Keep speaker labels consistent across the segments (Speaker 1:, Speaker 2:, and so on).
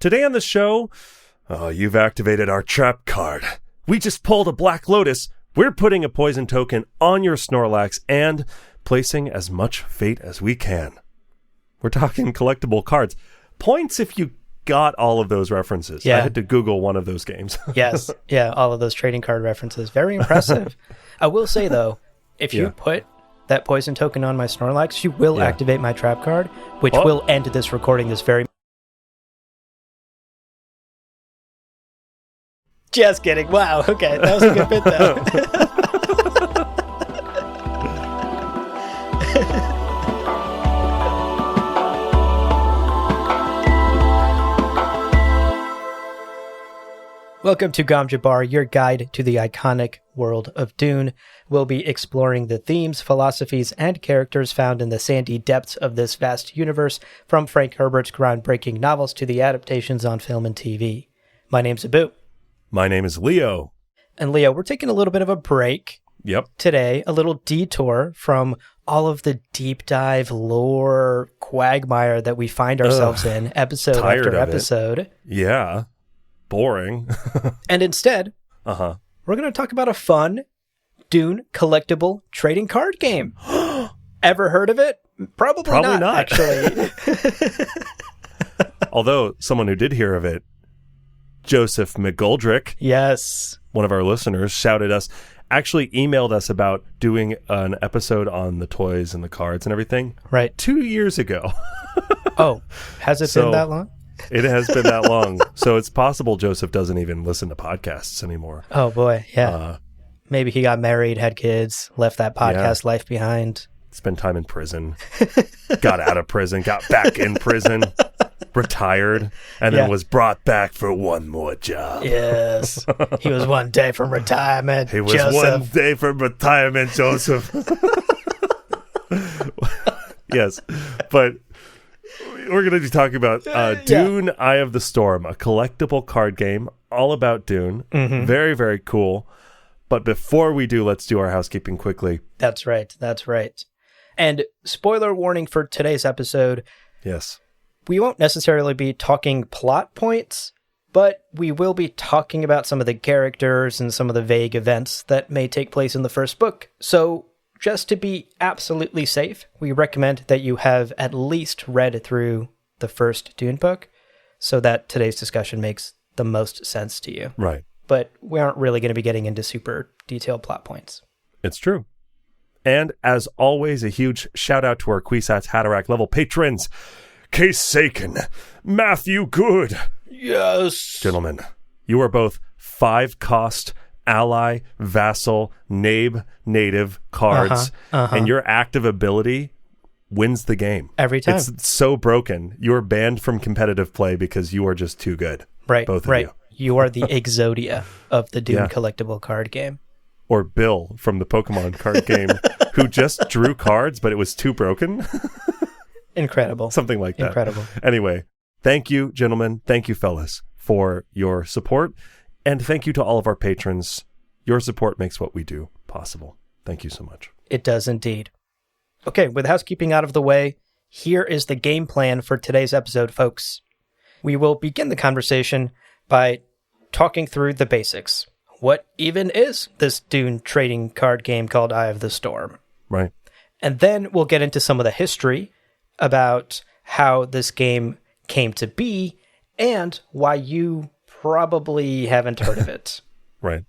Speaker 1: Today on the show, you've activated our trap card. We just pulled a Black Lotus. We're putting a poison token on your Snorlax and placing as much fate as we can. We're talking collectible cards. Points if you got all of those references.
Speaker 2: Yeah.
Speaker 1: I had to Google one of those games.
Speaker 2: Yes. Yeah, all of those trading card references. Very impressive. I will say, though, if you put that poison token on my Snorlax, you will activate my trap card, which will end this recording this very... Just kidding. Wow. Okay. That was a good bit, though. Welcome to Gom Jabbar, your guide to the iconic world of Dune. We'll be exploring the themes, philosophies, and characters found in the sandy depths of this vast universe, from Frank Herbert's groundbreaking novels to the adaptations on film and TV. My name's Abu.
Speaker 1: My name is Leo.
Speaker 2: And Leo, we're taking a little bit of a break today, a little detour from all of the deep dive lore quagmire that we find ourselves in episode after episode.
Speaker 1: Yeah. Boring.
Speaker 2: And instead, we're going to talk about a fun Dune collectible trading card game. Ever heard of it? Probably not, actually.
Speaker 1: Although someone who did hear of it, Joseph McGoldrick,
Speaker 2: yes,
Speaker 1: one of our listeners, actually emailed us about doing an episode on the toys and the cards and everything.
Speaker 2: Right.
Speaker 1: 2 years ago.
Speaker 2: Oh, has it been that long?
Speaker 1: It has been that long. So it's possible Joseph doesn't even listen to podcasts anymore.
Speaker 2: Oh, boy. Yeah. Maybe he got married, had kids, left that podcast life behind.
Speaker 1: Spent time in prison. Got out of prison. Got back in prison. Retired. And then was brought back for one more job.
Speaker 2: Yes. He was one day from retirement.
Speaker 1: He was one day from retirement, Joseph. Yes. But... we're going to be talking about Dune Eye of the Storm, a collectible card game all about Dune. Mm-hmm. Very, very cool. But before we do, let's do our housekeeping quickly.
Speaker 2: That's right. That's right. And spoiler warning for today's episode.
Speaker 1: Yes.
Speaker 2: We won't necessarily be talking plot points, but we will be talking about some of the characters and some of the vague events that may take place in the first book. So... just to be absolutely safe, we recommend that you have at least read through the first Dune book so that today's discussion makes the most sense to you.
Speaker 1: Right.
Speaker 2: But we aren't really going to be getting into super detailed plot points.
Speaker 1: It's true. And as always, a huge shout out to our Kwisatz Haderach level patrons. Case Sakin, Matthew Good.
Speaker 2: Yes.
Speaker 1: Gentlemen, you are both 5-cost ally, vassal, native cards, and your active ability wins the game.
Speaker 2: Every time.
Speaker 1: It's so broken. You're banned from competitive play because you are just too good.
Speaker 2: Right,
Speaker 1: both of you.
Speaker 2: You are the Exodia of the Dune collectible card game.
Speaker 1: Or Bill from the Pokemon card game, who just drew cards, but it was too broken.
Speaker 2: Incredible.
Speaker 1: Something like that.
Speaker 2: Incredible.
Speaker 1: Anyway, thank you, gentlemen. Thank you, fellas, for your support. And thank you to all of our patrons. Your support makes what we do possible. Thank you so much.
Speaker 2: It does indeed. Okay, with housekeeping out of the way, here is the game plan for today's episode, folks. We will begin the conversation by talking through the basics. What even is this Dune trading card game called Eye of the Storm?
Speaker 1: Right.
Speaker 2: And then we'll get into some of the history about how this game came to be and why you probably haven't heard of it.
Speaker 1: Right.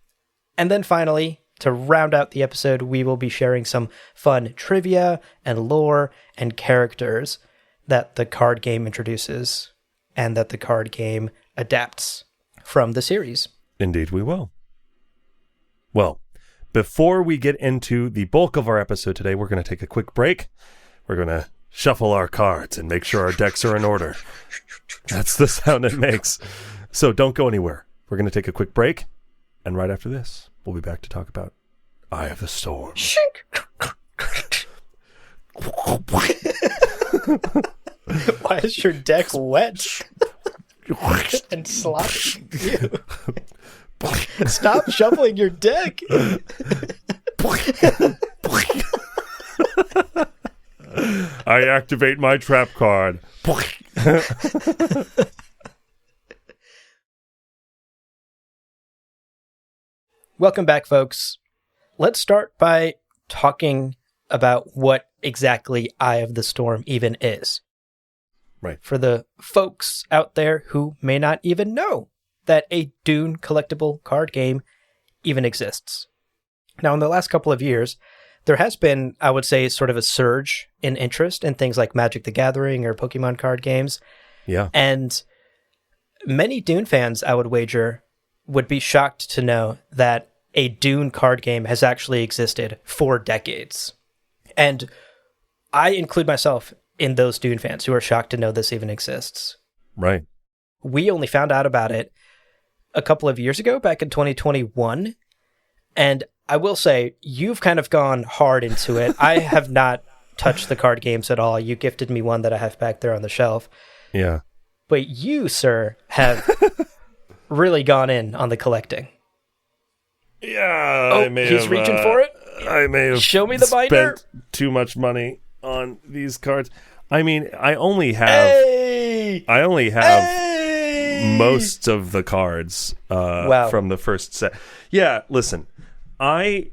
Speaker 2: And then finally, to round out the episode, we will be sharing some fun trivia and lore and characters that the card game introduces and that the card game adapts from the series.
Speaker 1: Indeed we will. Well, before we get into the bulk of our episode today, we're going to take a quick break. We're going to shuffle our cards and make sure our decks are in order. That's the sound it makes. So don't go anywhere. We're going to take a quick break. And right after this, we'll be back to talk about Eye of the Storm.
Speaker 2: Why is your deck wet and sloppy? Stop shuffling your deck.
Speaker 1: I activate my trap card.
Speaker 2: welcome back, folks. Let's start by talking about what exactly Eye of the Storm even is.
Speaker 1: Right.
Speaker 2: For the folks out there who may not even know that a Dune collectible card game even exists. Now, in the last couple of years, there has been, I would say, sort of a surge in interest in things like Magic the Gathering or Pokemon card games.
Speaker 1: Yeah.
Speaker 2: And many Dune fans, I would wager, would be shocked to know that a Dune card game has actually existed for decades. And I include myself in those Dune fans who are shocked to know this even exists.
Speaker 1: Right.
Speaker 2: We only found out about it a couple of years ago, back in 2021. And I will say, you've kind of gone hard into it. I have not touched the card games at all. You gifted me one that I have back there on the shelf.
Speaker 1: Yeah.
Speaker 2: But you, sir, have really gone in on the collecting.
Speaker 1: Yeah,
Speaker 2: he's reaching for it.
Speaker 1: I may have
Speaker 2: Show me the binder.
Speaker 1: spent too much money on these cards. I mean, I only have most of the cards from the first set. Yeah, listen, I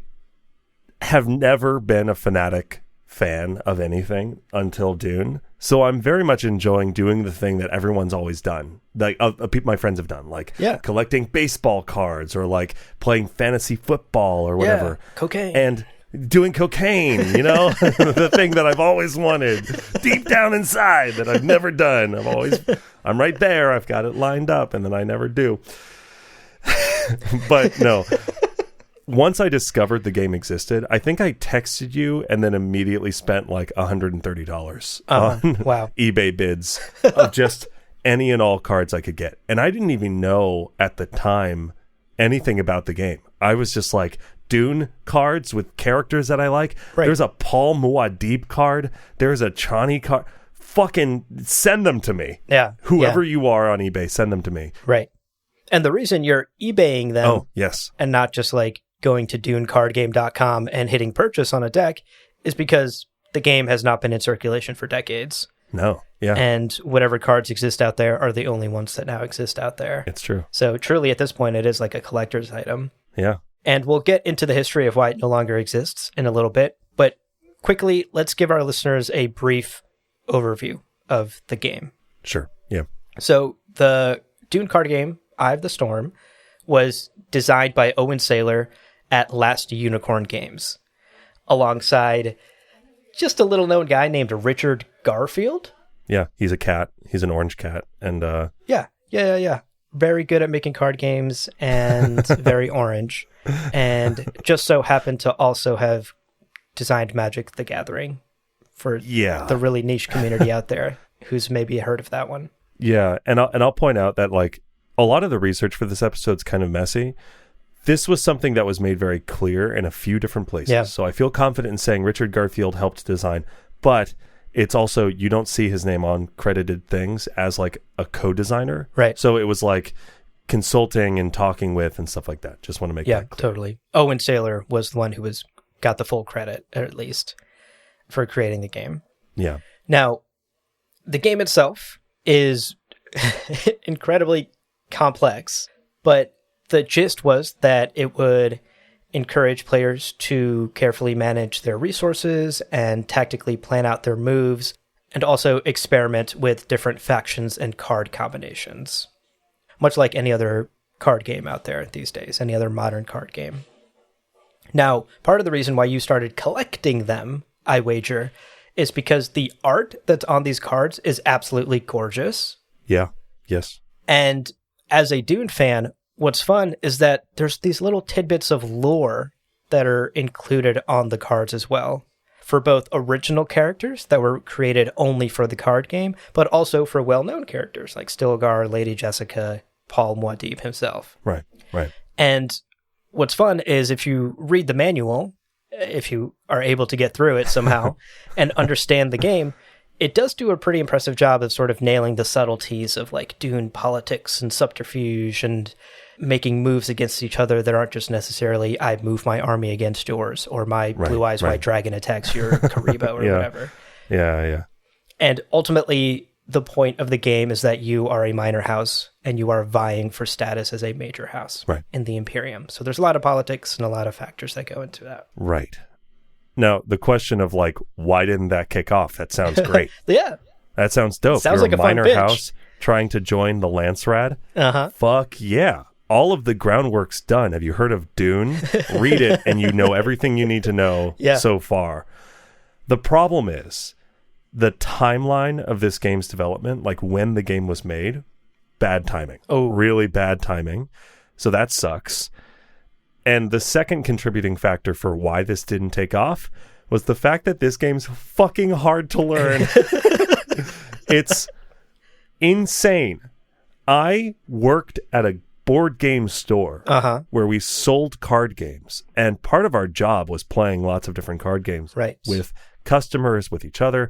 Speaker 1: have never been a fanatic fan of anything until Dune. So I'm very much enjoying doing the thing that everyone's always done. Like my friends have done, like collecting baseball cards or like playing fantasy football or whatever.
Speaker 2: Yeah, cocaine.
Speaker 1: And doing cocaine, you know, the thing that I've always wanted deep down inside that I've never done. I'm right there. I've got it lined up and then I never do. But no. Once I discovered the game existed, I think I texted you and then immediately spent like $130 on eBay bids of just any and all cards I could get. And I didn't even know at the time anything about the game. I was just like, Dune cards with characters that I like. Right. There's a Paul Muad'Dib card. There's a Chani card. Fucking send them to me.
Speaker 2: Yeah.
Speaker 1: Whoever you are on eBay, send them to me.
Speaker 2: Right. And the reason you're eBaying them and not just like going to dunecardgame.com and hitting purchase on a deck is because the game has not been in circulation for decades.
Speaker 1: No. Yeah.
Speaker 2: And whatever cards exist out there are the only ones that now exist out there.
Speaker 1: It's true.
Speaker 2: So truly at this point, it is like a collector's item.
Speaker 1: Yeah.
Speaker 2: And we'll get into the history of why it no longer exists in a little bit. But quickly, let's give our listeners a brief overview of the game.
Speaker 1: Sure. Yeah.
Speaker 2: So the Dune card game, Eye of the Storm, was designed by Owen Saylor at Last Unicorn Games, alongside just a little-known guy named Richard Garfield.
Speaker 1: Yeah, he's a cat. He's an orange cat. And
Speaker 2: Yeah. Very good at making card games and very orange. And just so happened to also have designed Magic the Gathering for the really niche community out there who's maybe heard of that one.
Speaker 1: Yeah, and I'll point out that like a lot of the research for this episode's kind of messy. This was something that was made very clear in a few different places. Yeah. So I feel confident in saying Richard Garfield helped design, but it's also, you don't see his name on credited things as like a co-designer.
Speaker 2: Right.
Speaker 1: So it was like consulting and talking with and stuff like that. Just want to make that clear.
Speaker 2: Totally. Owen Saylor was the one who got the full credit, at least, for creating the game.
Speaker 1: Yeah.
Speaker 2: Now, the game itself is incredibly complex, but the gist was that it would encourage players to carefully manage their resources and tactically plan out their moves, and also experiment with different factions and card combinations, much like any other card game out there these days, any other modern card game. Now, part of the reason why you started collecting them, I wager, is because the art that's on these cards is absolutely gorgeous.
Speaker 1: Yeah. Yes.
Speaker 2: And as a Dune fan, what's fun is that there's these little tidbits of lore that are included on the cards as well, for both original characters that were created only for the card game, but also for well-known characters like Stilgar, Lady Jessica, Paul Muad'Dib himself.
Speaker 1: Right.
Speaker 2: And what's fun is if you read the manual, if you are able to get through it somehow and understand the game, it does do a pretty impressive job of sort of nailing the subtleties of like Dune politics and subterfuge and making moves against each other that aren't just necessarily I move my army against yours or my blue eyes white dragon attacks your Karibo or whatever.
Speaker 1: Yeah.
Speaker 2: And ultimately, the point of the game is that you are a minor house and you are vying for status as a major house in the Imperium. So there's a lot of politics and a lot of factors that go into that.
Speaker 1: Right. Now, the question of like, why didn't that kick off? That sounds great.
Speaker 2: Yeah.
Speaker 1: That sounds dope.
Speaker 2: Sounds
Speaker 1: You're
Speaker 2: like a
Speaker 1: minor
Speaker 2: fun bitch.
Speaker 1: house trying to join the Lancerad. Fuck yeah. All of the groundwork's done. Have you heard of Dune? Read it and you know everything you need to know so far. The problem is the timeline of this game's development, like when the game was made, bad timing. Oh, really bad timing. So that sucks. And the second contributing factor for why this didn't take off was the fact that this game's fucking hard to learn. It's insane. I worked at a board game store where we sold card games, and part of our job was playing lots of different card games with customers, with each other.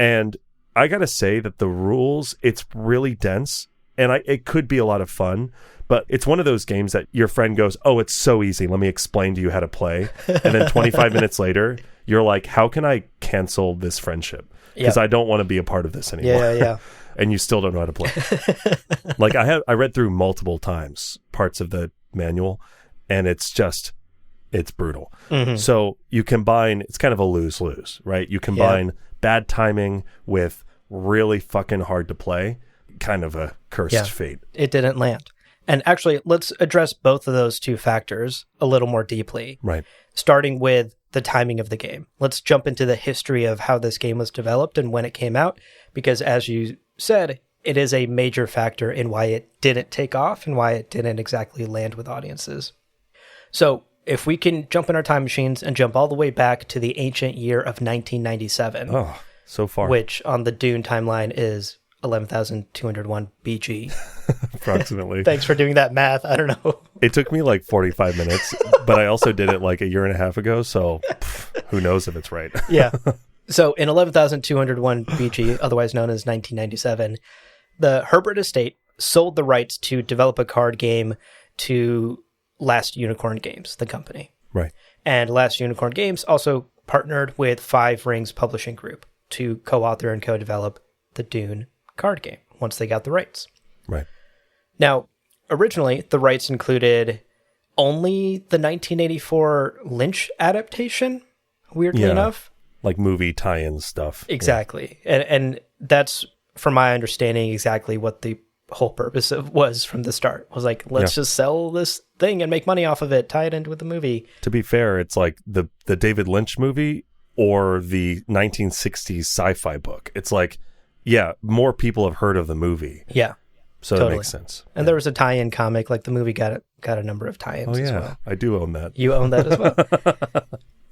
Speaker 1: And I gotta say that the rules, it's really dense, and it could be a lot of fun, but it's one of those games that your friend goes, oh, it's so easy, let me explain to you how to play, and then 25 minutes later you're like, how can I cancel this friendship, because I don't want to be a part of this anymore. And you still don't know how to play. Like I read through multiple times parts of the manual, and it's brutal. So you combine, it's kind of a lose-lose, right? You combine bad timing with really fucking hard to play, kind of a cursed fate.
Speaker 2: It didn't land. And actually, let's address both of those two factors a little more deeply.
Speaker 1: Right.
Speaker 2: Starting with the timing of the game. Let's jump into the history of how this game was developed and when it came out, because as you said, it is a major factor in why it didn't take off and why it didn't exactly land with audiences. So if we can jump in our time machines and jump all the way back to the ancient year of 1997.
Speaker 1: Oh, so far.
Speaker 2: Which on the Dune timeline is 11,201 BG.
Speaker 1: Approximately.
Speaker 2: Thanks for doing that math. I don't know.
Speaker 1: It took me like 45 minutes, but I also did it like a year and a half ago, so who knows if it's right.
Speaker 2: Yeah. So in 11,201 BG, otherwise known as 1997, the Herbert estate sold the rights to develop a card game to Last Unicorn Games, the company.
Speaker 1: Right.
Speaker 2: And Last Unicorn Games also partnered with Five Rings Publishing Group to co-author and co-develop the Dune card game once they got the rights.
Speaker 1: Right.
Speaker 2: Now, originally, the rights included only the 1984 Lynch adaptation, weirdly enough.
Speaker 1: Like movie tie-in stuff.
Speaker 2: Exactly. Yeah. And that's, from my understanding, exactly what the whole purpose of was from the start. Was like, let's just sell this thing and make money off of it, tie it into with the movie.
Speaker 1: To be fair, it's like the David Lynch movie or the 1960s sci-fi book. It's like, more people have heard of the movie.
Speaker 2: Yeah.
Speaker 1: So totally. That makes sense.
Speaker 2: And there was a tie-in comic, like the movie got a number of tie-ins as well.
Speaker 1: I do own that.
Speaker 2: You own that as well.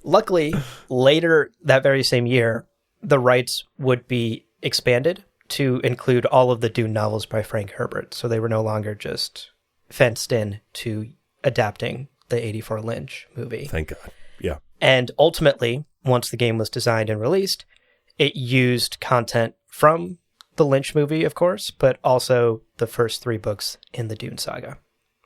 Speaker 2: Luckily, later that very same year, the rights would be expanded to include all of the Dune novels by Frank Herbert. So they were no longer just fenced in to adapting the 84 Lynch movie.
Speaker 1: Thank God. Yeah.
Speaker 2: And ultimately, once the game was designed and released, it used content from the Lynch movie, of course, but also the first 3 books in the Dune saga.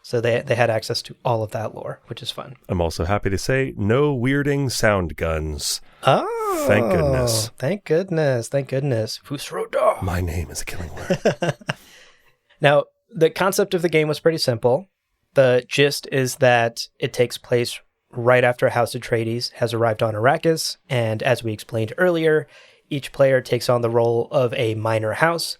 Speaker 2: So they had access to all of that lore, which is fun.
Speaker 1: I'm also happy to say no weirding sound guns.
Speaker 2: Oh.
Speaker 1: Thank goodness.
Speaker 2: Thank goodness. Thank goodness. Fusroda.
Speaker 1: My name is a killing word.
Speaker 2: Now, the concept of the game was pretty simple. The gist is that it takes place right after House Atreides has arrived on Arrakis, and as we explained earlier, each player takes on the role of a minor house,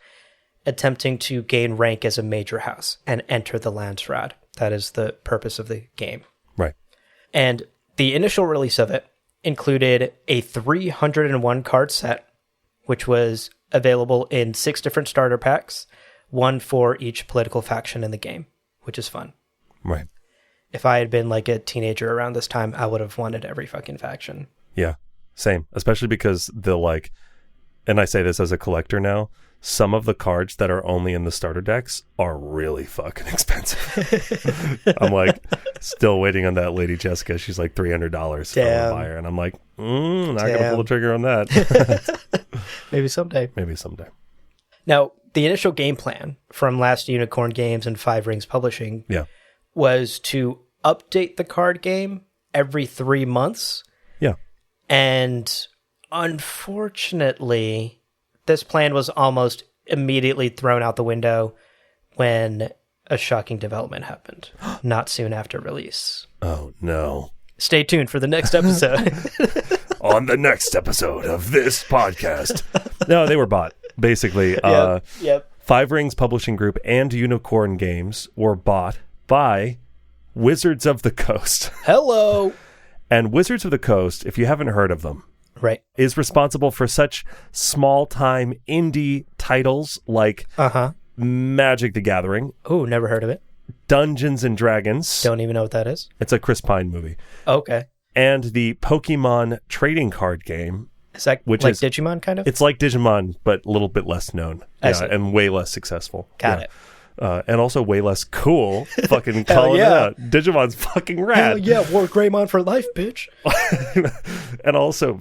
Speaker 2: attempting to gain rank as a major house and enter the Landsraad. That is the purpose of the game.
Speaker 1: Right.
Speaker 2: And the initial release of it included a 301 card set, which was available in 6 different starter packs, 1 for each political faction in the game, which is fun.
Speaker 1: Right.
Speaker 2: If I had been like a teenager around this time, I would have wanted every fucking faction.
Speaker 1: Yeah, same. Especially because and I say this as a collector now, some of the cards that are only in the starter decks are really fucking expensive. I'm like, still waiting on that Lady Jessica. She's like $300 for a buyer. And I'm like, not going to pull the trigger on that.
Speaker 2: Maybe someday. Now, the initial game plan from Last Unicorn Games and Five Rings Publishing was to update the card game every 3 months.
Speaker 1: Yeah.
Speaker 2: And unfortunately, this plan was almost immediately thrown out the window when a shocking development happened, not soon after release.
Speaker 1: Oh, no.
Speaker 2: Stay tuned for the next episode.
Speaker 1: On the next episode of this podcast. No, they were bought. Basically,
Speaker 2: Yep.
Speaker 1: Five Rings Publishing Group and Unicorn Games were bought by Wizards of the Coast.
Speaker 2: Hello.
Speaker 1: And Wizards of the Coast, if you haven't heard of them,
Speaker 2: Right.
Speaker 1: is responsible for such small-time indie titles like Magic the Gathering.
Speaker 2: Oh, never heard of it.
Speaker 1: Dungeons and Dragons.
Speaker 2: Don't even know what that is.
Speaker 1: It's a Chris Pine movie.
Speaker 2: Okay.
Speaker 1: And the Pokemon trading card game.
Speaker 2: Is that
Speaker 1: which
Speaker 2: like
Speaker 1: is
Speaker 2: Digimon kind of?
Speaker 1: It's like Digimon, but a little bit less known.
Speaker 2: I see.
Speaker 1: And way less successful.
Speaker 2: Got it.
Speaker 1: And also way less cool. Fucking calling it out. Digimon's fucking rad.
Speaker 2: Hell yeah, War Greymon for life, bitch.
Speaker 1: And also,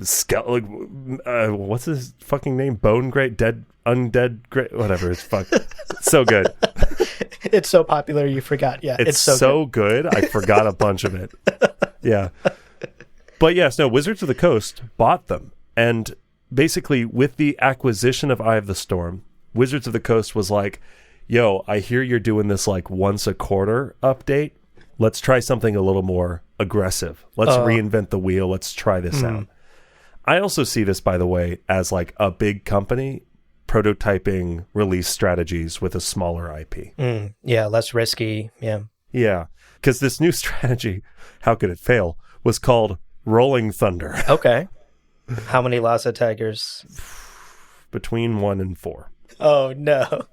Speaker 1: what's his fucking name? Bone Great? Undead Great? Whatever. It's so good.
Speaker 2: It's so popular you forgot. Yeah,
Speaker 1: it's so good. I forgot a bunch of it. Yeah. But yes, no, Wizards of the Coast bought them. And basically, with the acquisition of Eye of the Storm, Wizards of the Coast was like, yo, I hear you're doing this like once a quarter update. Let's try something a little more aggressive. Let's reinvent the wheel. Let's try this out. I also see this, by the way, as like a big company prototyping release strategies with a smaller IP.
Speaker 2: Yeah, less risky. Yeah.
Speaker 1: Yeah. Because this new strategy, how could it fail, was called Rolling Thunder.
Speaker 2: Okay. How many Lhasa Tigers?
Speaker 1: Between 1 and 4.
Speaker 2: Oh, no.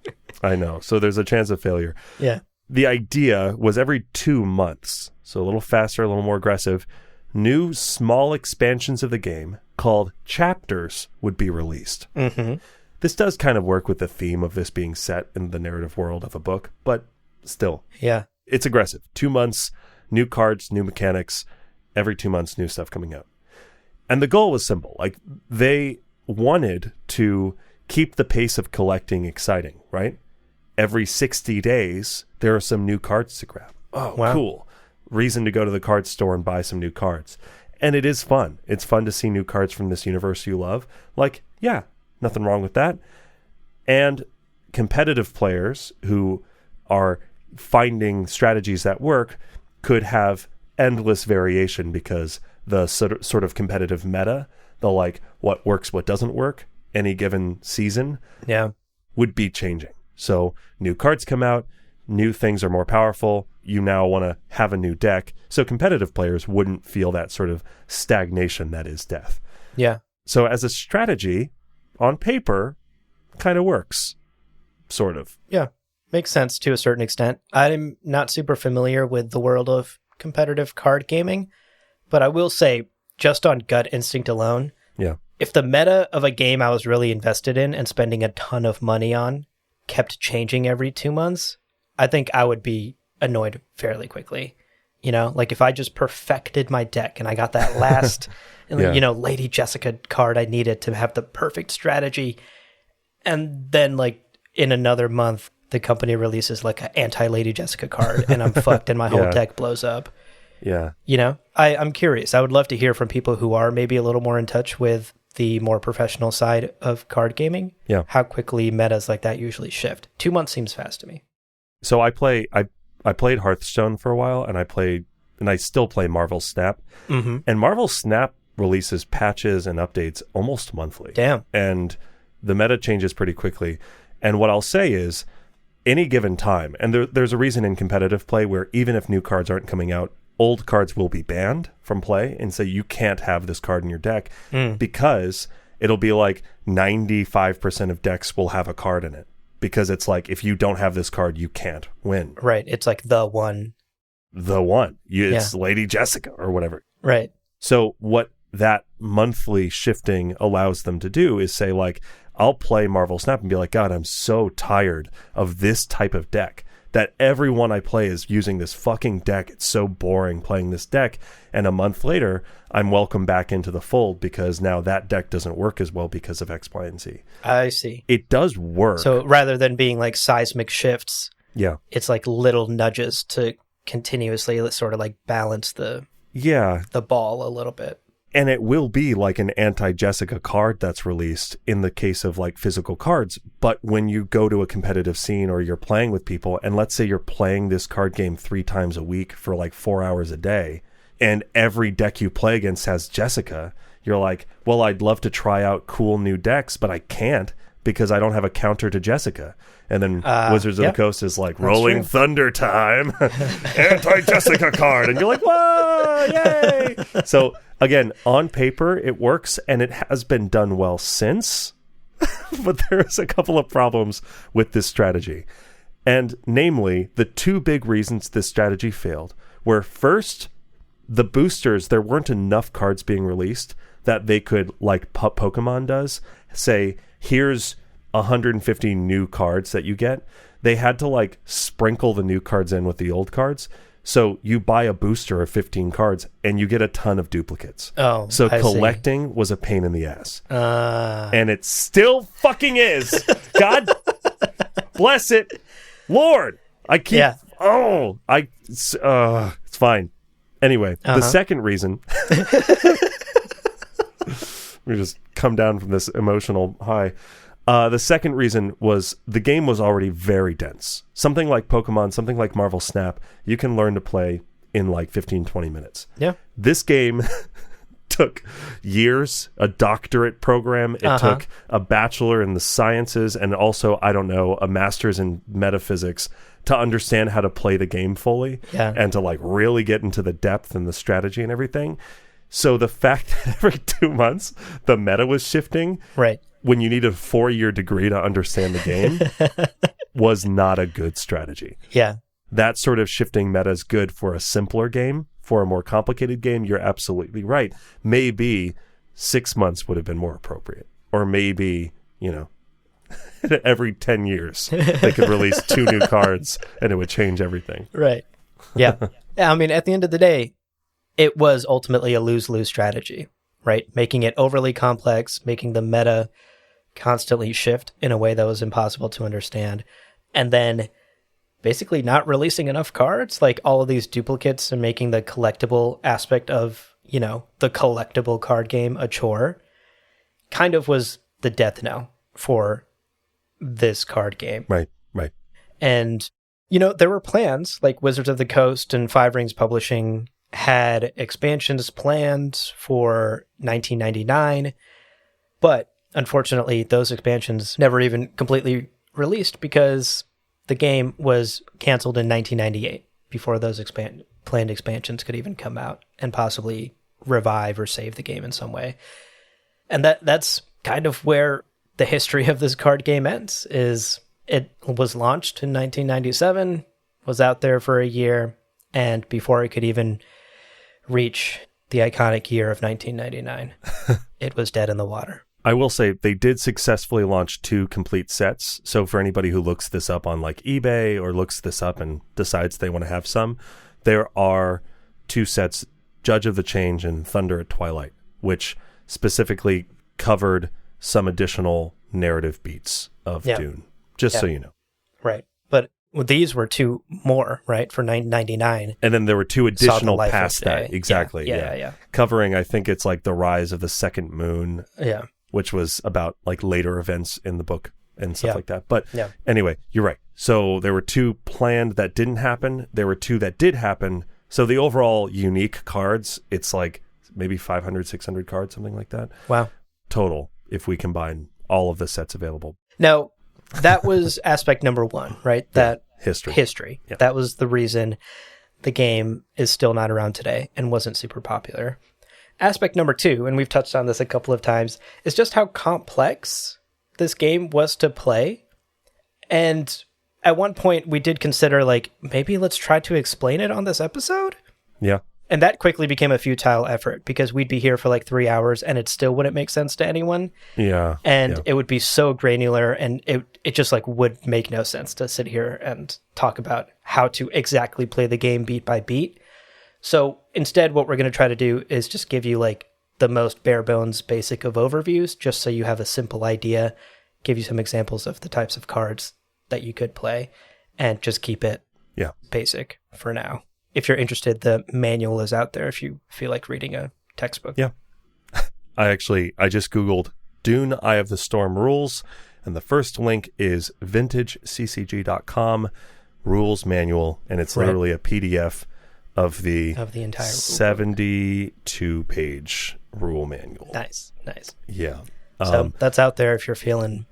Speaker 1: I know. So there's a chance of failure.
Speaker 2: Yeah.
Speaker 1: The idea was every 2 months, so a little faster, a little more aggressive, new small expansions of the game called chapters would be released. This does kind of work with the theme of this being set in the narrative world of a book, but still.
Speaker 2: Yeah.
Speaker 1: It's aggressive. 2 months, new cards, new mechanics, every 2 months, new stuff coming out. And the goal was simple. Like, they wanted to keep the pace of collecting exciting, right? Every 60 days, there are some new cards to grab. Oh, wow. Cool. Reason to go to the card store and buy some new cards. And it is fun. It's fun to see new cards from this universe you love. Like, yeah, nothing wrong with that. And competitive players who are finding strategies that work could have endless variation because the sort of competitive meta, the like what works, what doesn't work, any given season, would be changing. So new cards come out, new things are more powerful. You now want to have a new deck. So competitive players wouldn't feel that sort of stagnation that is death.
Speaker 2: Yeah.
Speaker 1: So as a strategy, on paper, kind of works. Sort of.
Speaker 2: Yeah. Makes sense to a certain extent. I'm not super familiar with the world of competitive card gaming, but I will say, just on gut instinct alone, if the meta of a game I was really invested in and spending a ton of money on kept changing every 2 months, I think I would be annoyed fairly quickly. You know, like if I just perfected my deck and I got that last, Lady Jessica card I needed to have the perfect strategy, and then like in another month, the company releases like an anti-Lady Jessica card and I'm fucked and my whole deck blows up.
Speaker 1: Yeah.
Speaker 2: You know, I'm curious. I would love to hear from people who are maybe a little more in touch with the more professional side of card gaming.
Speaker 1: Yeah.
Speaker 2: How quickly metas like that usually shift. 2 months seems fast to me.
Speaker 1: So I played Hearthstone for a while, and I still play Marvel Snap. And Marvel Snap releases patches and updates almost monthly.
Speaker 2: Damn.
Speaker 1: And the meta changes pretty quickly. And what I'll say is, any given time, and there's a reason in competitive play where even if new cards aren't coming out, old cards will be banned from play and say you can't have this card in your deck because it'll be like 95% of decks will have a card in it. Because it's like, if you don't have this card, you can't win.
Speaker 2: Right. It's like the one.
Speaker 1: It's Lady Jessica or whatever.
Speaker 2: Right.
Speaker 1: So what that monthly shifting allows them to do is say like, I'll play Marvel Snap and be like, God, I'm so tired of this type of deck that everyone I play is using this fucking deck. It's so boring playing this deck. And a month later, I'm welcome back into the fold because now that deck doesn't work as well because of X, Y, and Z.
Speaker 2: I see.
Speaker 1: It does work.
Speaker 2: So rather than being like seismic shifts, it's like little nudges to continuously sort of like balance the ball a little bit.
Speaker 1: And it will be like an anti-Jessica card that's released in the case of like physical cards. But when you go to a competitive scene or you're playing with people, and let's say you're playing this card game 3 times a week for like 4 hours a day, and every deck you play against has Jessica, you're like, well, I'd love to try out cool new decks, but I can't because I don't have a counter to Jessica. And then Wizards of the Coast is like, Rolling Thunder time, anti-Jessica card. And you're like, whoa, yay. So again, on paper, it works, and it has been done well since. But there's a couple of problems with this strategy. And namely, the 2 big reasons this strategy failed were, first, the boosters, there weren't enough cards being released that they could, like Pokemon does, say, here's 150 new cards that you get. They had to like sprinkle the new cards in with the old cards. So you buy a booster of 15 cards and you get a ton of duplicates.
Speaker 2: Oh,
Speaker 1: so
Speaker 2: I
Speaker 1: collecting was a pain in the ass. And it still fucking is. God bless it. Lord, I keep, it's fine. Anyway, the second reason, we just come down from this emotional high. The second reason was the game was already very dense. Something like Pokemon, something like Marvel Snap, you can learn to play in like 15, 20 minutes.
Speaker 2: Yeah.
Speaker 1: This game took years, a doctorate program. It took a bachelor in the sciences and also, I don't know, a master's in metaphysics to understand how to play the game fully and to like really get into the depth and the strategy and everything. So the fact that every 2 months the meta was shifting,
Speaker 2: right,
Speaker 1: when you need a 4-year degree to understand the game, was not a good strategy.
Speaker 2: Yeah.
Speaker 1: That sort of shifting meta is good for a simpler game. For a more complicated game, you're absolutely right. Maybe 6 months would have been more appropriate. Or maybe, every 10 years they could release 2 new cards and it would change everything.
Speaker 2: Right. Yeah. I mean, at the end of the day, it was ultimately a lose-lose strategy, right? Making it overly complex, making the meta constantly shift in a way that was impossible to understand, and then basically not releasing enough cards, like all of these duplicates, and making the collectible aspect of, the collectible card game a chore, kind of was the death knell for this card game.
Speaker 1: Right.
Speaker 2: And, there were plans, like Wizards of the Coast and Five Rings Publishing had expansions planned for 1999, but unfortunately, those expansions never even completely released because the game was canceled in 1998 before those planned expansions could even come out and possibly revive or save the game in some way. And that's kind of where the history of this card game ends. Is it was launched in 1997, was out there for a year, and before it could even reach the iconic year of 1999, it was dead in the water.
Speaker 1: I will say they did successfully launch 2 complete sets. So for anybody who looks this up on like eBay or looks this up and decides they want to have some, there are 2 sets, Judge of the Change and Thunder at Twilight, which specifically covered some additional narrative beats of Dune, just so you know.
Speaker 2: Right. But these were 2 more, right, for 1999.
Speaker 1: And then there were 2 additional past that. Exactly.
Speaker 2: Yeah.
Speaker 1: Covering, I think it's like the rise of the second moon.
Speaker 2: Yeah.
Speaker 1: Which was about like later events in the book and stuff like that. But anyway, you're right. So there were 2 planned that didn't happen. There were 2 that did happen. So the overall unique cards, it's like maybe 500, 600 cards, something like that.
Speaker 2: Wow.
Speaker 1: Total, if we combine all of the sets available.
Speaker 2: Now, that was aspect number 1, right? That
Speaker 1: history. Yeah.
Speaker 2: That was the reason the game is still not around today and wasn't super popular. Aspect number 2, and we've touched on this a couple of times, is just how complex this game was to play. And at one point, we did consider, like, maybe let's try to explain it on this episode?
Speaker 1: Yeah.
Speaker 2: And that quickly became a futile effort because we'd be here for like 3 hours and it still wouldn't make sense to anyone.
Speaker 1: Yeah.
Speaker 2: And it would be so granular and it just like would make no sense to sit here and talk about how to exactly play the game beat by beat. So instead, what we're going to try to do is just give you like the most bare bones basic of overviews, just so you have a simple idea, give you some examples of the types of cards that you could play, and just keep it basic for now. If you're interested, the manual is out there if you feel like reading a textbook.
Speaker 1: Yeah. I just Googled Dune Eye of the Storm rules, and the first link is vintageccg.com rules manual, and it's literally a PDF of the
Speaker 2: entire
Speaker 1: 72-page rule manual.
Speaker 2: Nice.
Speaker 1: Yeah.
Speaker 2: So that's out there if you're feeling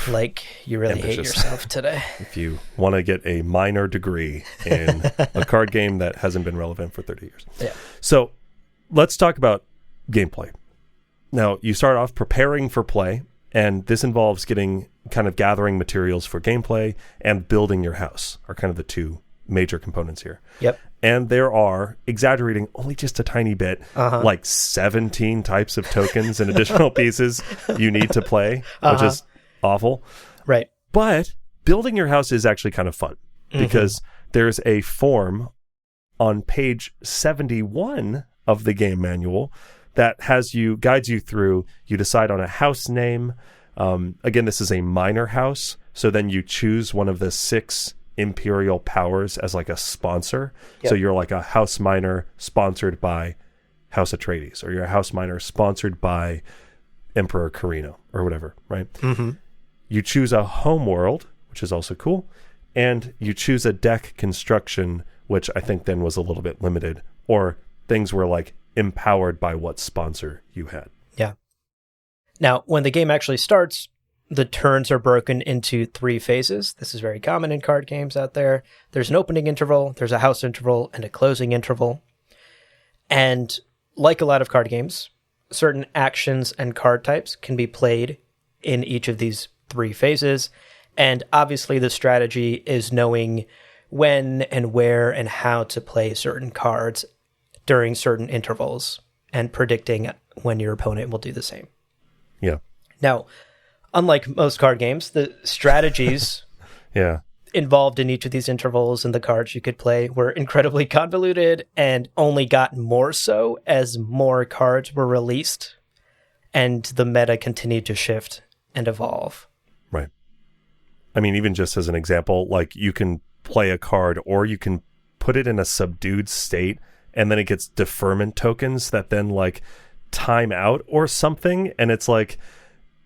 Speaker 2: like you really hate
Speaker 1: ambitious.
Speaker 2: yourself today.
Speaker 1: If you want to get a minor degree in a card game that hasn't been relevant for 30 years.
Speaker 2: Yeah.
Speaker 1: So let's talk about gameplay. Now, you start off preparing for play, and this involves gathering materials for gameplay and building your house are kind of the two major components here.
Speaker 2: Yep.
Speaker 1: And there are, exaggerating only just a tiny bit, like 17 types of tokens and additional pieces you need to play, which is awful.
Speaker 2: Right.
Speaker 1: But building your house is actually kind of fun because there's a form on page 71 of the game manual that guides you through. You decide on a house name. Again, this is a minor house. So then you choose one of the 6 imperial powers as like a sponsor. Yep. So you're like a house minor sponsored by House Atreides, or you're a house minor sponsored by Emperor Carino or whatever, right? Mm-hmm. You choose a home world, which is also cool. And you choose a deck construction, which I think then was a little bit limited, or things were like empowered by what sponsor you had.
Speaker 2: Yeah. Now, when the game actually starts, the turns are broken into 3 phases. This is very common in card games out there. There's an opening interval, there's a house interval, and a closing interval. And like a lot of card games, certain actions and card types can be played in each of these 3 phases. And obviously the strategy is knowing when and where and how to play certain cards during certain intervals and predicting when your opponent will do the same.
Speaker 1: Yeah.
Speaker 2: Now, unlike most card games, the strategies involved in each of these intervals and the cards you could play were incredibly convoluted and only got more so as more cards were released and the meta continued to shift and evolve.
Speaker 1: Right. I mean, even just as an example, like you can play a card or you can put it in a subdued state and then it gets deferment tokens that then like time out or something. And it's like,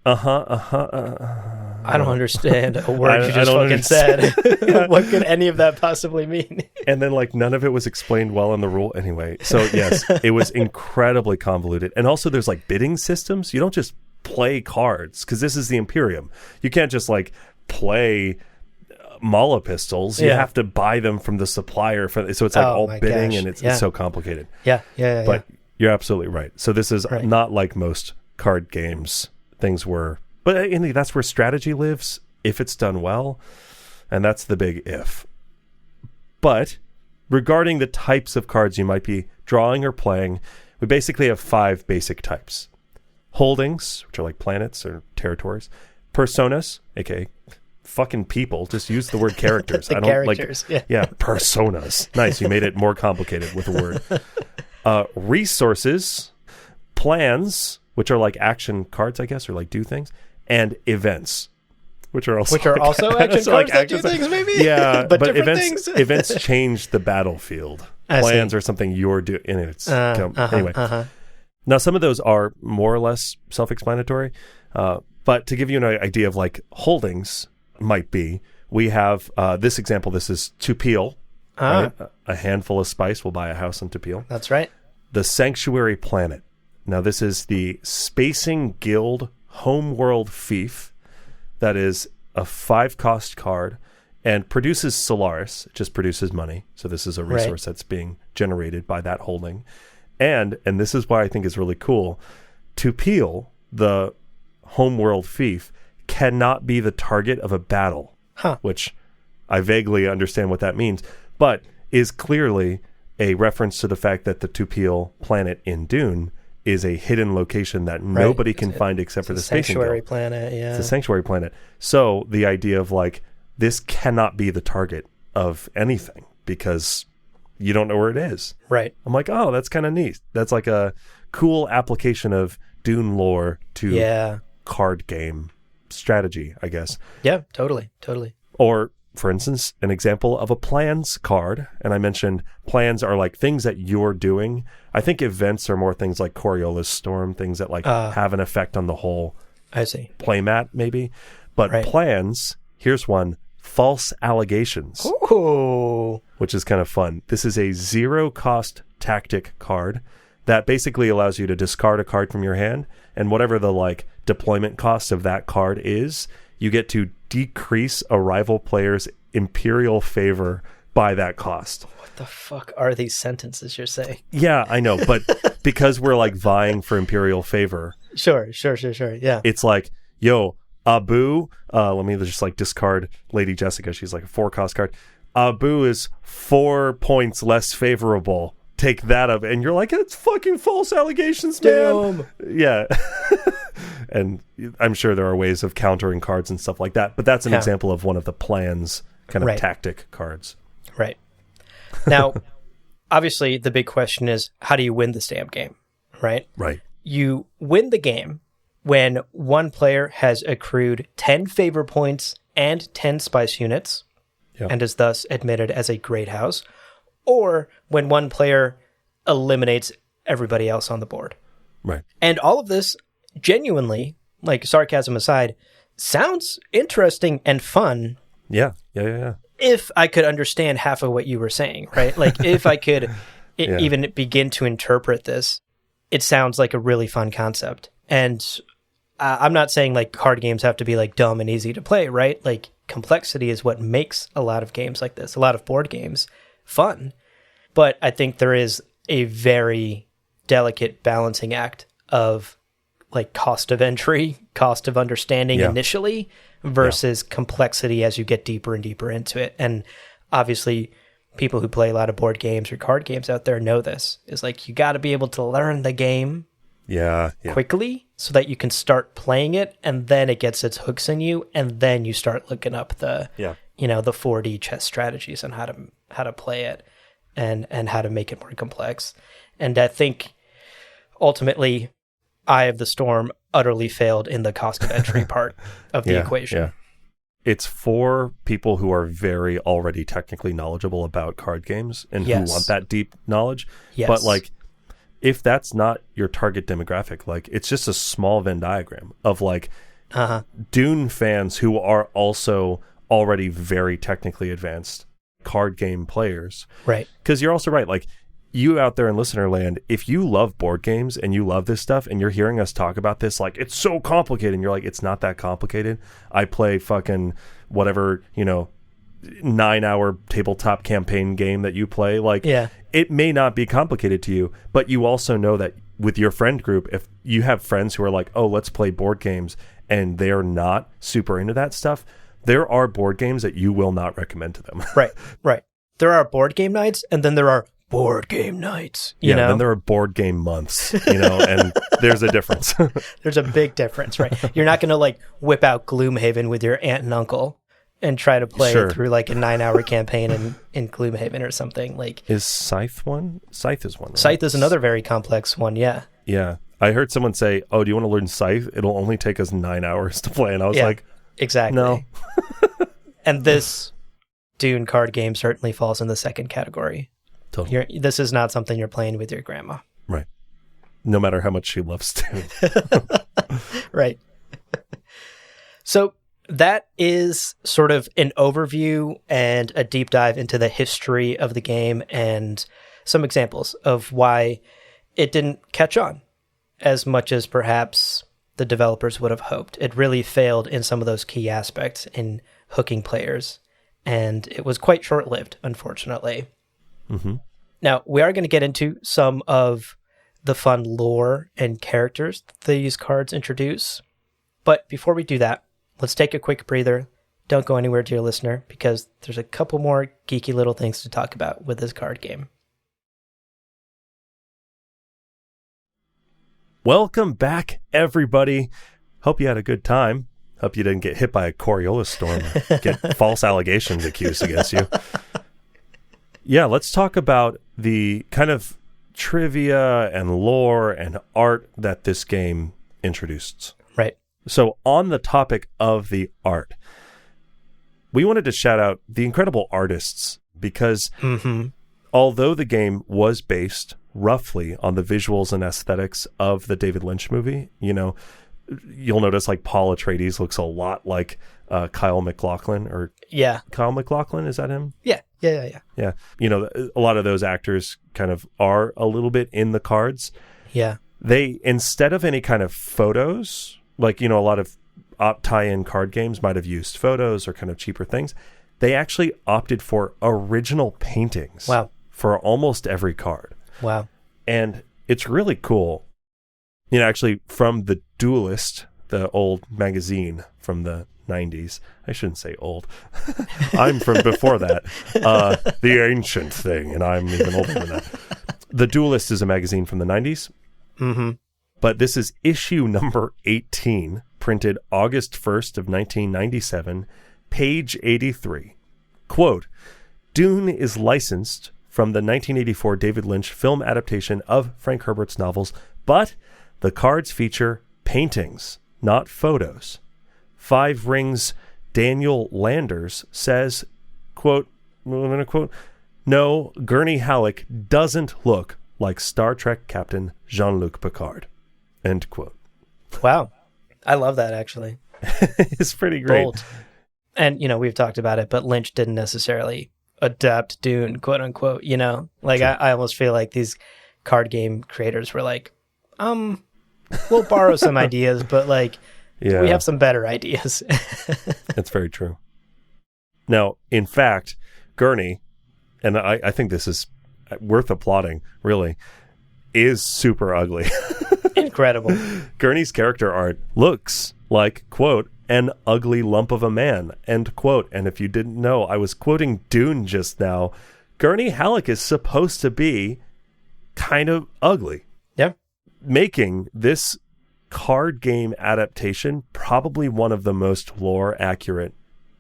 Speaker 2: I don't understand a word you just fucking said. What could any of that possibly mean?
Speaker 1: And then like none of it was explained well in the rule anyway. So yes, it was incredibly convoluted. And also there's like bidding systems. You don't just play cards because this is the Imperium. You can't just like play Mala pistols. You have to buy them from the supplier. So it's like all bidding and it's so complicated.
Speaker 2: Yeah.
Speaker 1: But you're absolutely right. So this is not like most card games. Things were, but Andy, that's where strategy lives if it's done well, and that's the big if. But regarding the types of cards you might be drawing or playing, we basically have 5 basic types: holdings, which are like planets or territories; personas, aka fucking people. Just use the word characters. I don't
Speaker 2: characters,
Speaker 1: like personas. Nice, you made it more complicated with a word. Resources, plans, which are like action cards, I guess, or like do things, and events, which are also
Speaker 2: action cards that do things, maybe.
Speaker 1: Yeah, but
Speaker 2: events
Speaker 1: events change the battlefield. Plans are something you're doing. Anyway. Now some of those are more or less self-explanatory, but to give you an idea of like holdings might be, we have this example. This is Tupil. Right? A handful of spice will buy a house in Tupil.
Speaker 2: That's right.
Speaker 1: The Sanctuary Planet. Now, this is the Spacing Guild Homeworld Fief. That is a 5-cost card and produces Solaris. It just produces money. So this is a resource that's being generated by that holding. And this is why I think is really cool, Tupil, the Homeworld Fief, cannot be the target of a battle, which I vaguely understand what that means, but is clearly a reference to the fact that the Tupil planet in Dune is a hidden location that nobody can find except for the
Speaker 2: Sanctuary Planet. Yeah,
Speaker 1: it's a sanctuary planet. So the idea of like this cannot be the target of anything because you don't know where it is.
Speaker 2: Right.
Speaker 1: I'm like, oh, that's kind of neat. That's like a cool application of Dune lore to card game strategy, I guess.
Speaker 2: Yeah, totally.
Speaker 1: Or for instance, an example of a plans card. And I mentioned plans are like things that you're doing. I think events are more things like Coriolis Storm, things that like have an effect on the whole
Speaker 2: I see.
Speaker 1: playmat, maybe. But plans, here's one, false allegations.
Speaker 2: Ooh.
Speaker 1: Which is kind of fun. This is a 0-cost tactic card that basically allows you to discard a card from your hand, and whatever the like deployment cost of that card is, you get to decrease a rival player's imperial favor by that cost.
Speaker 2: What the fuck are these sentences you're saying?
Speaker 1: Yeah, I know, but because we're like vying for imperial favor.
Speaker 2: Sure. Yeah.
Speaker 1: It's like, yo, Abu, let me just like discard Lady Jessica. She's like a 4-cost card. Abu is 4 points less favorable. Take that up, and you're like, it's fucking false allegations, man. Damn. Yeah. And I'm sure there are ways of countering cards and stuff like that, but that's an example of one of the plans kind of tactic cards.
Speaker 2: Right. Now, obviously, the big question is, how do you win this damn game, right?
Speaker 1: Right.
Speaker 2: You win the game when one player has accrued 10 favor points and 10 spice units, and is thus admitted as a great house, or when one player eliminates everybody else on the board.
Speaker 1: Right.
Speaker 2: And all of this, genuinely, like sarcasm aside, sounds interesting and fun.
Speaker 1: Yeah.
Speaker 2: If I could understand half of what you were saying, right? Like if I could even begin to interpret this, it sounds like a really fun concept. And I'm not saying like card games have to be like dumb and easy to play, right? Like complexity is what makes a lot of games like this, a lot of board games, fun. But I think there is a very delicate balancing act of like cost of entry, cost of understanding initially versus complexity as you get deeper and deeper into it. And obviously people who play a lot of board games or card games out there know this. Is like you got to be able to learn the game quickly so that you can start playing it, and then it gets its hooks in you, and then you start looking up the the 4D chess strategies and how to play it and how to make it more complex. And I think ultimately Eye of the Storm utterly failed in the cost of entry part of the equation.
Speaker 1: Yeah. It's for people who are very already technically knowledgeable about card games and who want that deep knowledge.
Speaker 2: Yes.
Speaker 1: But like, if that's not your target demographic, like it's just a small Venn diagram of like Dune fans who are also already very technically advanced card game players.
Speaker 2: Right.
Speaker 1: Because you're also right. Like you out there in listener land, if you love board games and you love this stuff and you're hearing us talk about this, like it's so complicated, and you're like, it's not that complicated. I play fucking whatever, 9-hour tabletop campaign game that you play. Like it may not be complicated to you, but you also know that with your friend group, if you have friends who are like, oh, let's play board games, and they're not super into that stuff, there are board games that you will not recommend to them.
Speaker 2: Right. There are board game nights, and then there are board game nights. You know?
Speaker 1: Then there are board game months, and there's a difference.
Speaker 2: There's a big difference, right? You're not going to like whip out Gloomhaven with your aunt and uncle and try to play it through like a 9-hour campaign in Gloomhaven or something. Like,
Speaker 1: is Scythe one? Scythe is one, right?
Speaker 2: Scythe is another very complex one, yeah.
Speaker 1: Yeah. I heard someone say, oh, do you want to learn Scythe? It'll only take us 9 hours to play. And I was like,
Speaker 2: exactly.
Speaker 1: No.
Speaker 2: And this Dune card game certainly falls in the second category.
Speaker 1: Totally.
Speaker 2: This is not something you're playing with your grandma.
Speaker 1: Right. No matter how much she loves Dune.
Speaker 2: Right. So that is sort of an overview and a deep dive into the history of the game and some examples of why it didn't catch on as much as perhaps the developers would have hoped. It really failed in some of those key aspects in hooking players, and it was quite short-lived, unfortunately.
Speaker 1: Mm-hmm.
Speaker 2: Now, we are going to get into some of the fun lore and characters these cards introduce, but before we do that, let's take a quick breather. Don't go anywhere, dear listener, because there's a couple more geeky little things to talk about with this card game.
Speaker 1: Welcome back, everybody. Hope you had a good time. Hope you didn't get hit by a Coriolis storm, get false allegations accused against you. Yeah, let's talk about the kind of trivia and lore and art that this game introduced.
Speaker 2: Right.
Speaker 1: So on the topic of the art, we wanted to shout out the incredible artists because although the game was based roughly on the visuals and aesthetics of the David Lynch movie, you know, you'll notice like Paul Atreides looks a lot like Kyle MacLachlan, or Kyle MacLachlan, is that him?
Speaker 2: Yeah.
Speaker 1: You know, a lot of those actors kind of are a little bit in the cards.
Speaker 2: Yeah.
Speaker 1: They, instead of any kind of photos, like, you know, a lot of tie-in card games might have used photos or kind of cheaper things, they actually opted for original paintings.
Speaker 2: Wow.
Speaker 1: For almost every card.
Speaker 2: Wow. And
Speaker 1: it's really cool. You know, actually, from The Duelist, the old magazine from the 90s. I shouldn't say old. I'm from before that. The ancient thing, and I'm even older than that. The Duelist is a magazine from the 90s.
Speaker 2: Mm-hmm.
Speaker 1: But this is issue number 18, printed August 1st of 1997, page 83. Quote, Dune is licensed from the 1984 David Lynch film adaptation of Frank Herbert's novels, but the cards feature paintings, not photos. Five Rings Daniel Landers says, quote, I'm going to quote, no, Gurney Halleck doesn't look like Star Trek Captain Jean-Luc Picard, end quote.
Speaker 2: Wow. I love that, actually.
Speaker 1: It's pretty great.
Speaker 2: Bold. And, you know, we've talked about it, but Lynch didn't necessarily adapt Dune, quote unquote, you know? Like, sure. I almost feel like these card game creators were like, we'll borrow some ideas, but, like, we have some better ideas.
Speaker 1: That's very true. Now, in fact, Gurney, and I think this is worth applauding, really, is super ugly.
Speaker 2: Incredible.
Speaker 1: Gurney's character art looks like, quote, an ugly lump of a man, end quote. And if you didn't know, I was quoting Dune just now. Gurney Halleck is supposed to be kind of ugly.
Speaker 2: Yeah.
Speaker 1: Making this card game adaptation probably one of the most lore accurate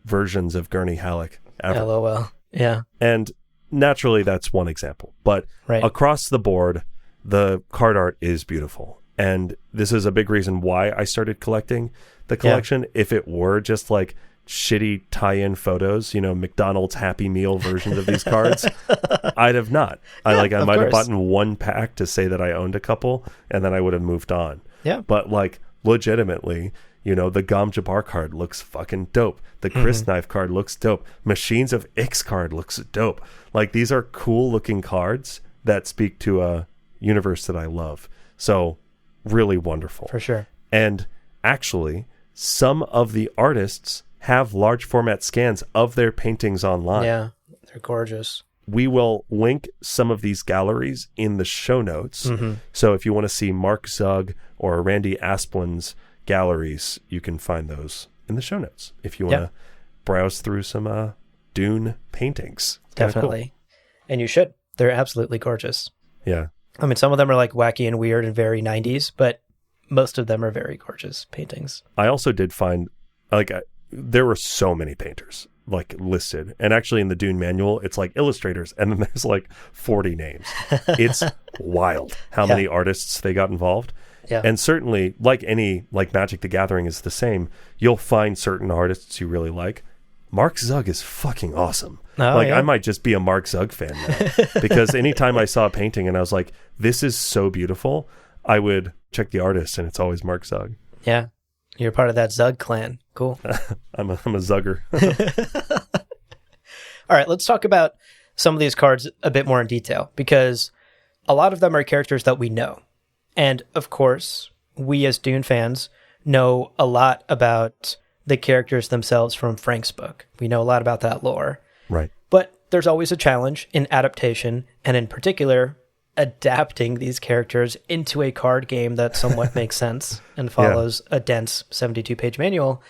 Speaker 1: versions of Gurney Halleck ever.
Speaker 2: LOL. Yeah.
Speaker 1: And naturally, that's one example. But across the board, the card art is beautiful. And this is a big reason why I started collecting the collection. If it were just like shitty tie-in photos, you know, McDonald's Happy Meal versions of these cards, I'd have not. I might have bought in one pack to say that I owned a couple, and then I would have moved on.
Speaker 2: Yeah.
Speaker 1: But like legitimately, you know, the Gom Jabbar card looks fucking dope. The Chris Knife card looks dope. Machines of Ix card looks dope. Like, these are cool looking cards that speak to a universe that I love. So really wonderful.
Speaker 2: For sure.
Speaker 1: And actually, some of the artists have large format scans of their paintings online.
Speaker 2: Yeah, they're gorgeous.
Speaker 1: We will link some of these galleries in the show notes. Mm-hmm. So if you want to see Mark Zug or Randy Asplin's galleries, you can find those in the show notes if you want to browse through some Dune paintings.
Speaker 2: Definitely. Cool. And you should. They're absolutely gorgeous.
Speaker 1: Yeah.
Speaker 2: I mean, some of them are like wacky and weird and very 90s, but most of them are very gorgeous paintings.
Speaker 1: I also did find, like, there were so many painters like listed, and actually in the Dune manual it's like illustrators, and then there's like 40 names. It's wild how many artists they got involved. And certainly, like any, like Magic the Gathering is the same, you'll find certain artists you really like. Mark Zug is fucking awesome. I might just be a Mark Zug fan now, because anytime I saw a painting and I was like, this is so beautiful, I would check the artist, and it's always Mark Zug.
Speaker 2: Yeah. You're part of that Zug clan. Cool.
Speaker 1: I'm a Zugger.
Speaker 2: All right, let's talk about some of these cards a bit more in detail, because a lot of them are characters that we know. And of course, we as Dune fans know a lot about the characters themselves from Frank's book. We know a lot about that lore.
Speaker 1: Right.
Speaker 2: But there's always a challenge in adaptation, and in particular, adapting these characters into a card game that somewhat makes sense and follows a dense 72-page manual.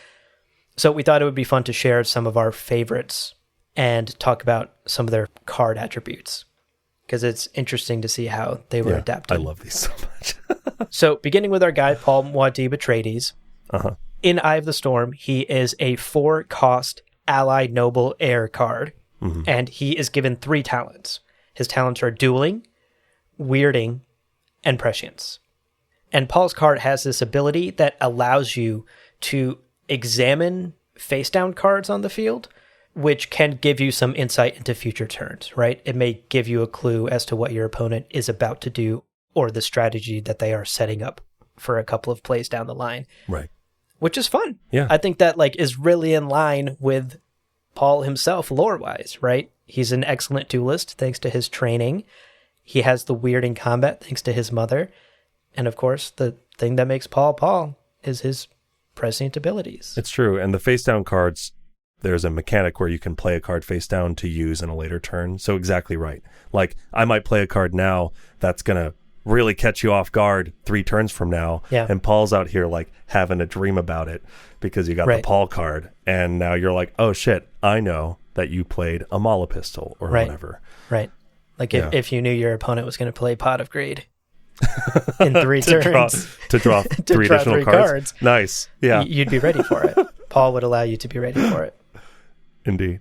Speaker 2: So we thought it would be fun to share some of our favorites and talk about some of their card attributes, because it's interesting to see how they were adapted.
Speaker 1: I love these so much.
Speaker 2: So beginning with our guy, Paul Muad'Dib Atreides.
Speaker 1: Uh-huh.
Speaker 2: In Eye of the Storm, he is a 4-cost ally noble heir card, and he is given 3 talents. His talents are dueling, weirding, and prescience. And Paul's card has this ability that allows you to examine face-down cards on the field which can give you some insight into future turns, right? It may give you a clue as to what your opponent is about to do or the strategy that they are setting up for a couple of plays down the line.
Speaker 1: Right.
Speaker 2: Which is fun.
Speaker 1: Yeah.
Speaker 2: I think that like is really in line with Paul himself lore-wise, right? He's an excellent duelist thanks to his training. He has the weird in combat thanks to his mother. And of course, the thing that makes Paul Paul is his prescient abilities.
Speaker 1: It's true. And the face down cards, there's a mechanic where you can play a card face down to use in a later turn. So exactly right. Like I might play a card now that's going to really catch you off guard 3 turns from now.
Speaker 2: Yeah.
Speaker 1: And Paul's out here like having a dream about it because you got the Paul card. And now you're like, oh shit, I know that you played a Mala pistol or whatever.
Speaker 2: Right. Like if you knew your opponent was going to play Pot of Greed in 3 turns.
Speaker 1: To draw 3 additional cards. Nice. Yeah.
Speaker 2: You'd be ready for it. Paul would allow you to be ready for it.
Speaker 1: Indeed.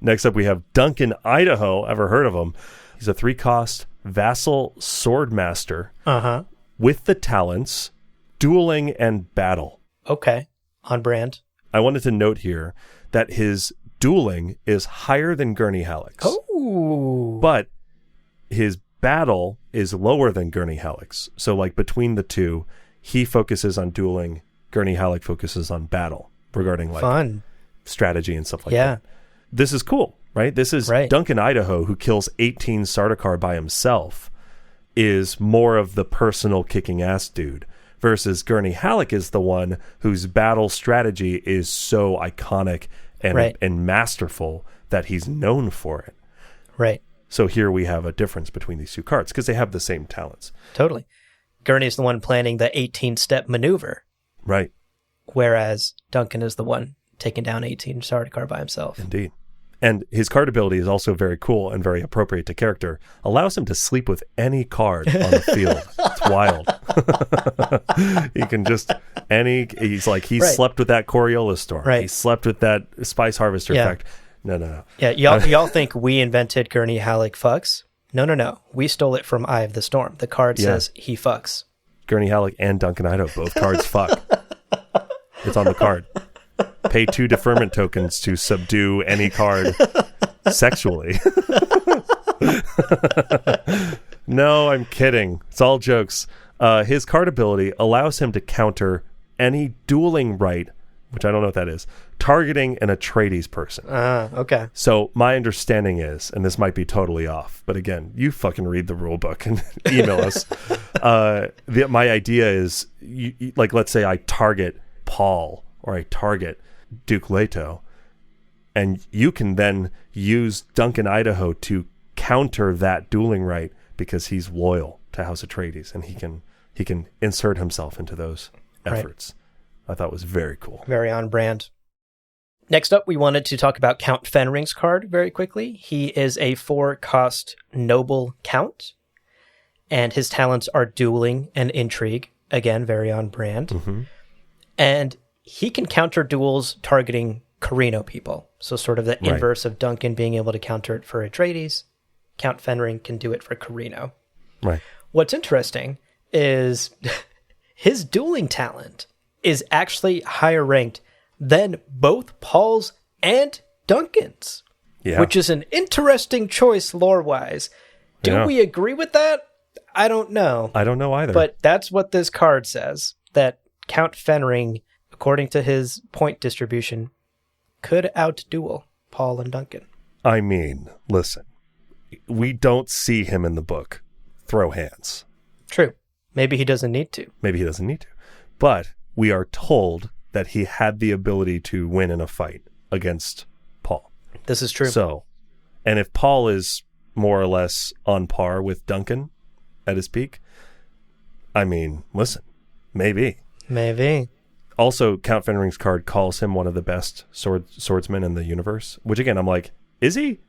Speaker 1: Next up, we have Duncan Idaho. Ever heard of him? He's a 3-cost vassal swordmaster with the talents dueling and battle.
Speaker 2: Okay. On brand.
Speaker 1: I wanted to note here that his dueling is higher than Gurney Halleck's.
Speaker 2: Oh.
Speaker 1: But his battle is lower than Gurney Halleck's. So like between the two, he focuses on dueling, Gurney Halleck focuses on battle regarding like
Speaker 2: fun
Speaker 1: strategy and stuff like that. This is cool, right? This is Duncan Idaho, who kills 18 Sardaukar by himself, is more of the personal kicking ass dude, versus Gurney Halleck is the one whose battle strategy is so iconic and masterful that he's known for it.
Speaker 2: Right.
Speaker 1: So here we have a difference between these two cards because they have the same talents.
Speaker 2: Totally. Gurney's the one planning the 18-step maneuver.
Speaker 1: Right.
Speaker 2: Whereas Duncan is the one taking down 18 Sardaukar by himself.
Speaker 1: Indeed. And his card ability is also very cool and very appropriate to character. Allows him to sleep with any card on the field. It's wild. He can just he's like, he slept with that Coriolis Storm.
Speaker 2: Right.
Speaker 1: He slept with that Spice Harvester effect. No.
Speaker 2: Yeah, y'all think we invented Gurney Halleck fucks? No. We stole it from Eye of the Storm. The card says he fucks.
Speaker 1: Gurney Halleck and Duncan Idaho, both cards fuck. It's on the card. Pay 2 deferment tokens to subdue any card sexually. No, I'm kidding. It's all jokes. His card ability allows him to counter any dueling right, which I don't know what that is, targeting an Atreides person.
Speaker 2: Okay.
Speaker 1: So my understanding is, and this might be totally off, but again, you fucking read the rule book and email us. My idea is, like, let's say I target Paul or I target Duke Leto, and you can then use Duncan Idaho to counter that dueling right because he's loyal to House Atreides and he can insert himself into those efforts. I thought was very cool.
Speaker 2: Very on brand. Next up, we wanted to talk about Count Fenring's card very quickly. He is a 4-cost noble count, and his talents are dueling and intrigue. Again, very on brand. Mm-hmm. And he can counter duels targeting Carino people. So sort of the inverse of Duncan being able to counter it for Atreides. Count Fenring can do it for Carino.
Speaker 1: Right.
Speaker 2: What's interesting is his dueling talent is actually higher ranked than both Paul's and Duncan's, which is an interesting choice lore-wise. Do we agree with that? I don't know.
Speaker 1: I don't know either.
Speaker 2: But that's what this card says, that Count Fenring, according to his point distribution, could outduel Paul and Duncan.
Speaker 1: I mean, listen, we don't see him in the book throw hands.
Speaker 2: True. Maybe he doesn't need to.
Speaker 1: But we are told that he had the ability to win in a fight against Paul.
Speaker 2: This is true.
Speaker 1: So, and if Paul is more or less on par with Duncan at his peak, I mean, listen, maybe. Also, Count Fenring's card calls him one of the best swordsmen in the universe, which again, I'm like, is he?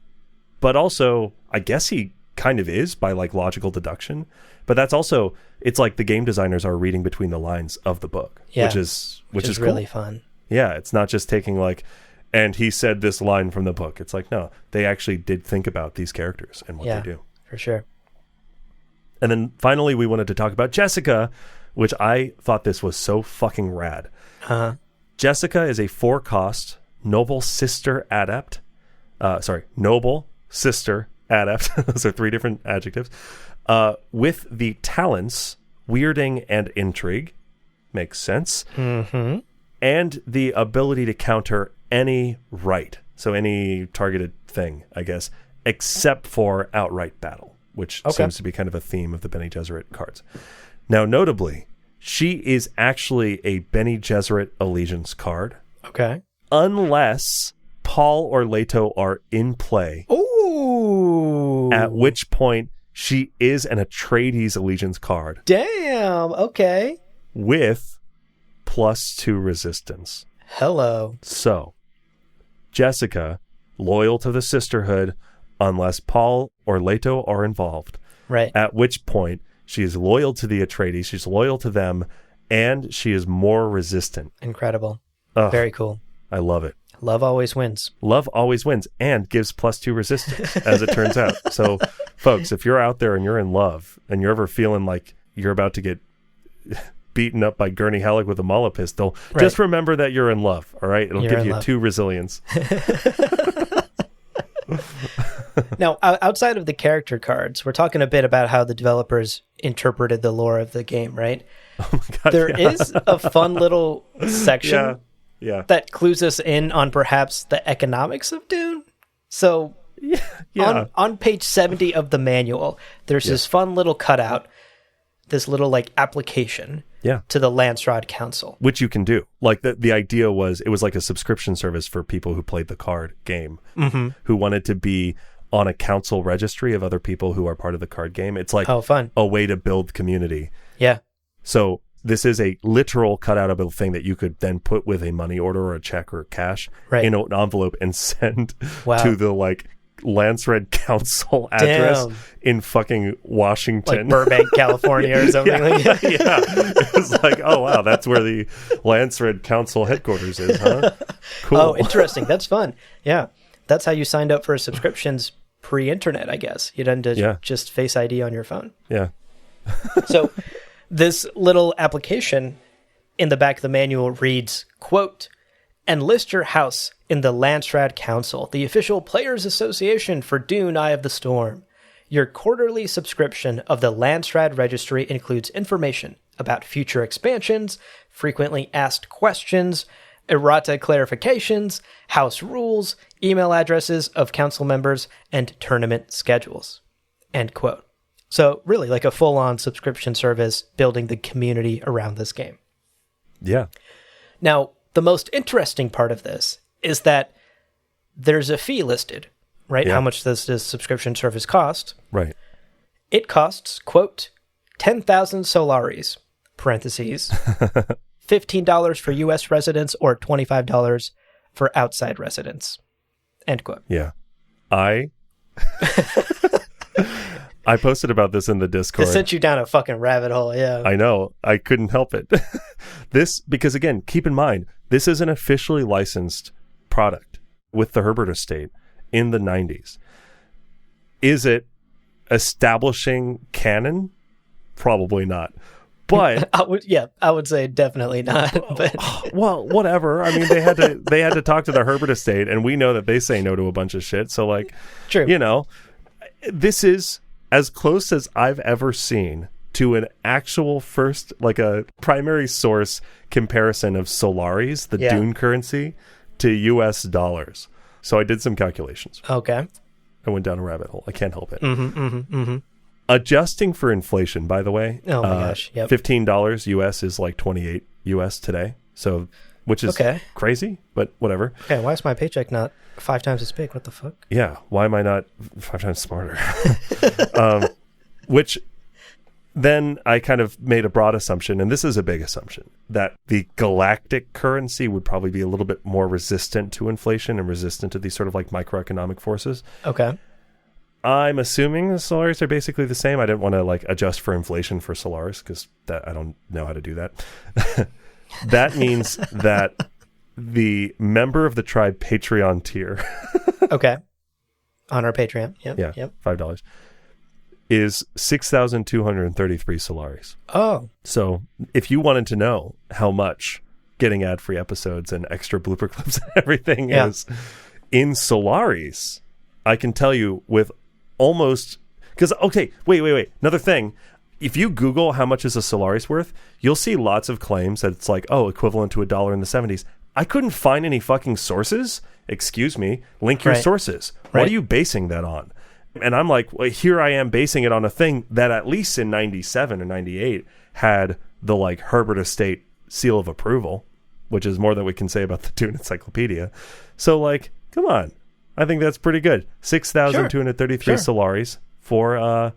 Speaker 1: But also, I guess he kind of is by like logical deduction. But that's also, it's like the game designers are reading between the lines of the book, which is cool.
Speaker 2: Really fun.
Speaker 1: Yeah, it's not just taking like, and he said this line from the book. It's like, no, they actually did think about these characters and what they do.
Speaker 2: For sure.
Speaker 1: And then finally, we wanted to talk about Jessica, which I thought this was so fucking rad.
Speaker 2: Uh-huh.
Speaker 1: Jessica is a 4-cost noble sister adept. Noble sister adept. Those are 3 different adjectives. With the talents, weirding and intrigue. Makes sense.
Speaker 2: Mm-hmm.
Speaker 1: And the ability to counter any right. So any targeted thing, I guess, except for outright battle, which seems to be kind of a theme of the Bene Gesserit cards. Now, notably, she is actually a Bene Gesserit allegiance card.
Speaker 2: Okay.
Speaker 1: Unless Paul or Leto are in play.
Speaker 2: Ooh.
Speaker 1: At which point she is an Atreides allegiance card.
Speaker 2: Damn. Okay.
Speaker 1: With +2 resistance.
Speaker 2: Hello.
Speaker 1: So, Jessica, loyal to the Sisterhood, unless Paul or Leto are involved.
Speaker 2: Right.
Speaker 1: At which point she is loyal to the Atreides, she's loyal to them, and she is more resistant.
Speaker 2: Incredible.
Speaker 1: Ugh,
Speaker 2: Very cool.
Speaker 1: I love it.
Speaker 2: Love always wins.
Speaker 1: Love always wins and gives +2 resistance, as it turns out. So, folks, if you're out there and you're in love and you're ever feeling like you're about to get beaten up by Gurney Halleck with a Mala pistol, just remember that you're in love, all right? It'll give you 2 resilience.
Speaker 2: Now, outside of the character cards, we're talking a bit about how the developers interpreted the lore of the game, right?
Speaker 1: Oh my God,
Speaker 2: There is a fun little section that clues us in on perhaps the economics of Dune. So on page 70 of the manual, there's this fun little cutout, this little like application to the Landsrod Council.
Speaker 1: Which you can do. Like the idea was, it was like a subscription service for people who played the card game, who wanted to be on a council registry of other people who are part of the card game. It's like a way to build community.
Speaker 2: Yeah.
Speaker 1: So this is a literal cutout of a thing that you could then put with a money order or a check or cash in an envelope and send to the like Landsred Council address in fucking Washington,
Speaker 2: like Burbank, California, or something like that.
Speaker 1: It's like, oh wow, that's where the Landsred Council headquarters is, huh? Cool.
Speaker 2: Oh, interesting. That's fun. Yeah, that's how you signed up for subscriptions pre-internet, I guess. You didn't just Face ID on your phone.
Speaker 1: Yeah.
Speaker 2: So this little application in the back of the manual reads, quote, "Enlist your house in the Landsrad Council, the official players association for Dune Eye of the Storm. Your quarterly subscription of the Landsrad Registry includes information about future expansions, frequently asked questions, errata clarifications, house rules, email addresses of council members, and tournament schedules." End quote. So really like a full-on subscription service building the community around this game.
Speaker 1: Yeah.
Speaker 2: Now, the most interesting part of this is that there's a fee listed, right?
Speaker 1: Yeah.
Speaker 2: How much does this subscription service cost?
Speaker 1: Right.
Speaker 2: It costs, quote, 10,000 Solaris, parentheses, $15 for U.S. residents or $25 for outside residents, end quote.
Speaker 1: Yeah. I posted about this in the Discord.
Speaker 2: It sent you down a fucking rabbit hole, yeah.
Speaker 1: I know. I couldn't help it. Because again, keep in mind, this is an officially licensed product with the Herbert estate in the 90s. Is it establishing canon? Probably not. But
Speaker 2: I would say definitely not. But
Speaker 1: well, whatever. I mean, they had to talk to the Herbert estate, and we know that they say no to a bunch of shit. So like,
Speaker 2: true.
Speaker 1: You know, this is as close as I've ever seen to an actual first, like a primary source comparison of Solaris, the Dune currency, to US dollars. So I did some calculations.
Speaker 2: Okay.
Speaker 1: I went down a rabbit hole. I can't help it. Adjusting for inflation, by the way.
Speaker 2: Oh my gosh. Yep.
Speaker 1: $15 US is like 28 US today. So, which is crazy, but whatever.
Speaker 2: Okay. Why is my paycheck not 5 times as big? What the fuck?
Speaker 1: Yeah. Why am I not 5 times smarter? Which then I kind of made a broad assumption, and this is a big assumption, that the galactic currency would probably be a little bit more resistant to inflation and resistant to these sort of like microeconomic forces.
Speaker 2: Okay.
Speaker 1: I'm assuming the Solaris are basically the same. I didn't want to like adjust for inflation for Solaris because I don't know how to do that. That means that the member of the tribe Patreon tier
Speaker 2: okay. On our Patreon. Yep.
Speaker 1: $5 is 6,233 Solaris.
Speaker 2: Oh.
Speaker 1: So if you wanted to know how much getting ad-free episodes and extra blooper clips and everything
Speaker 2: Yeah.
Speaker 1: is in Solaris. I can tell you with almost... Because, okay, wait. Another thing. If you Google how much is a Solaris worth, you'll see lots of claims that it's like, oh, equivalent to $1 in the 70s. I couldn't find any fucking sources. Excuse me. Link your
Speaker 2: Right.
Speaker 1: sources.
Speaker 2: Right.
Speaker 1: What are you basing that on? And I'm like, well, here I am basing it on a thing that at least in 97 or 98 had the like Herbert Estate seal of approval, which is more than we can say about the Dune Encyclopedia. So like, come on. I think that's pretty good. 6,233
Speaker 2: Sure.
Speaker 1: Solaris for,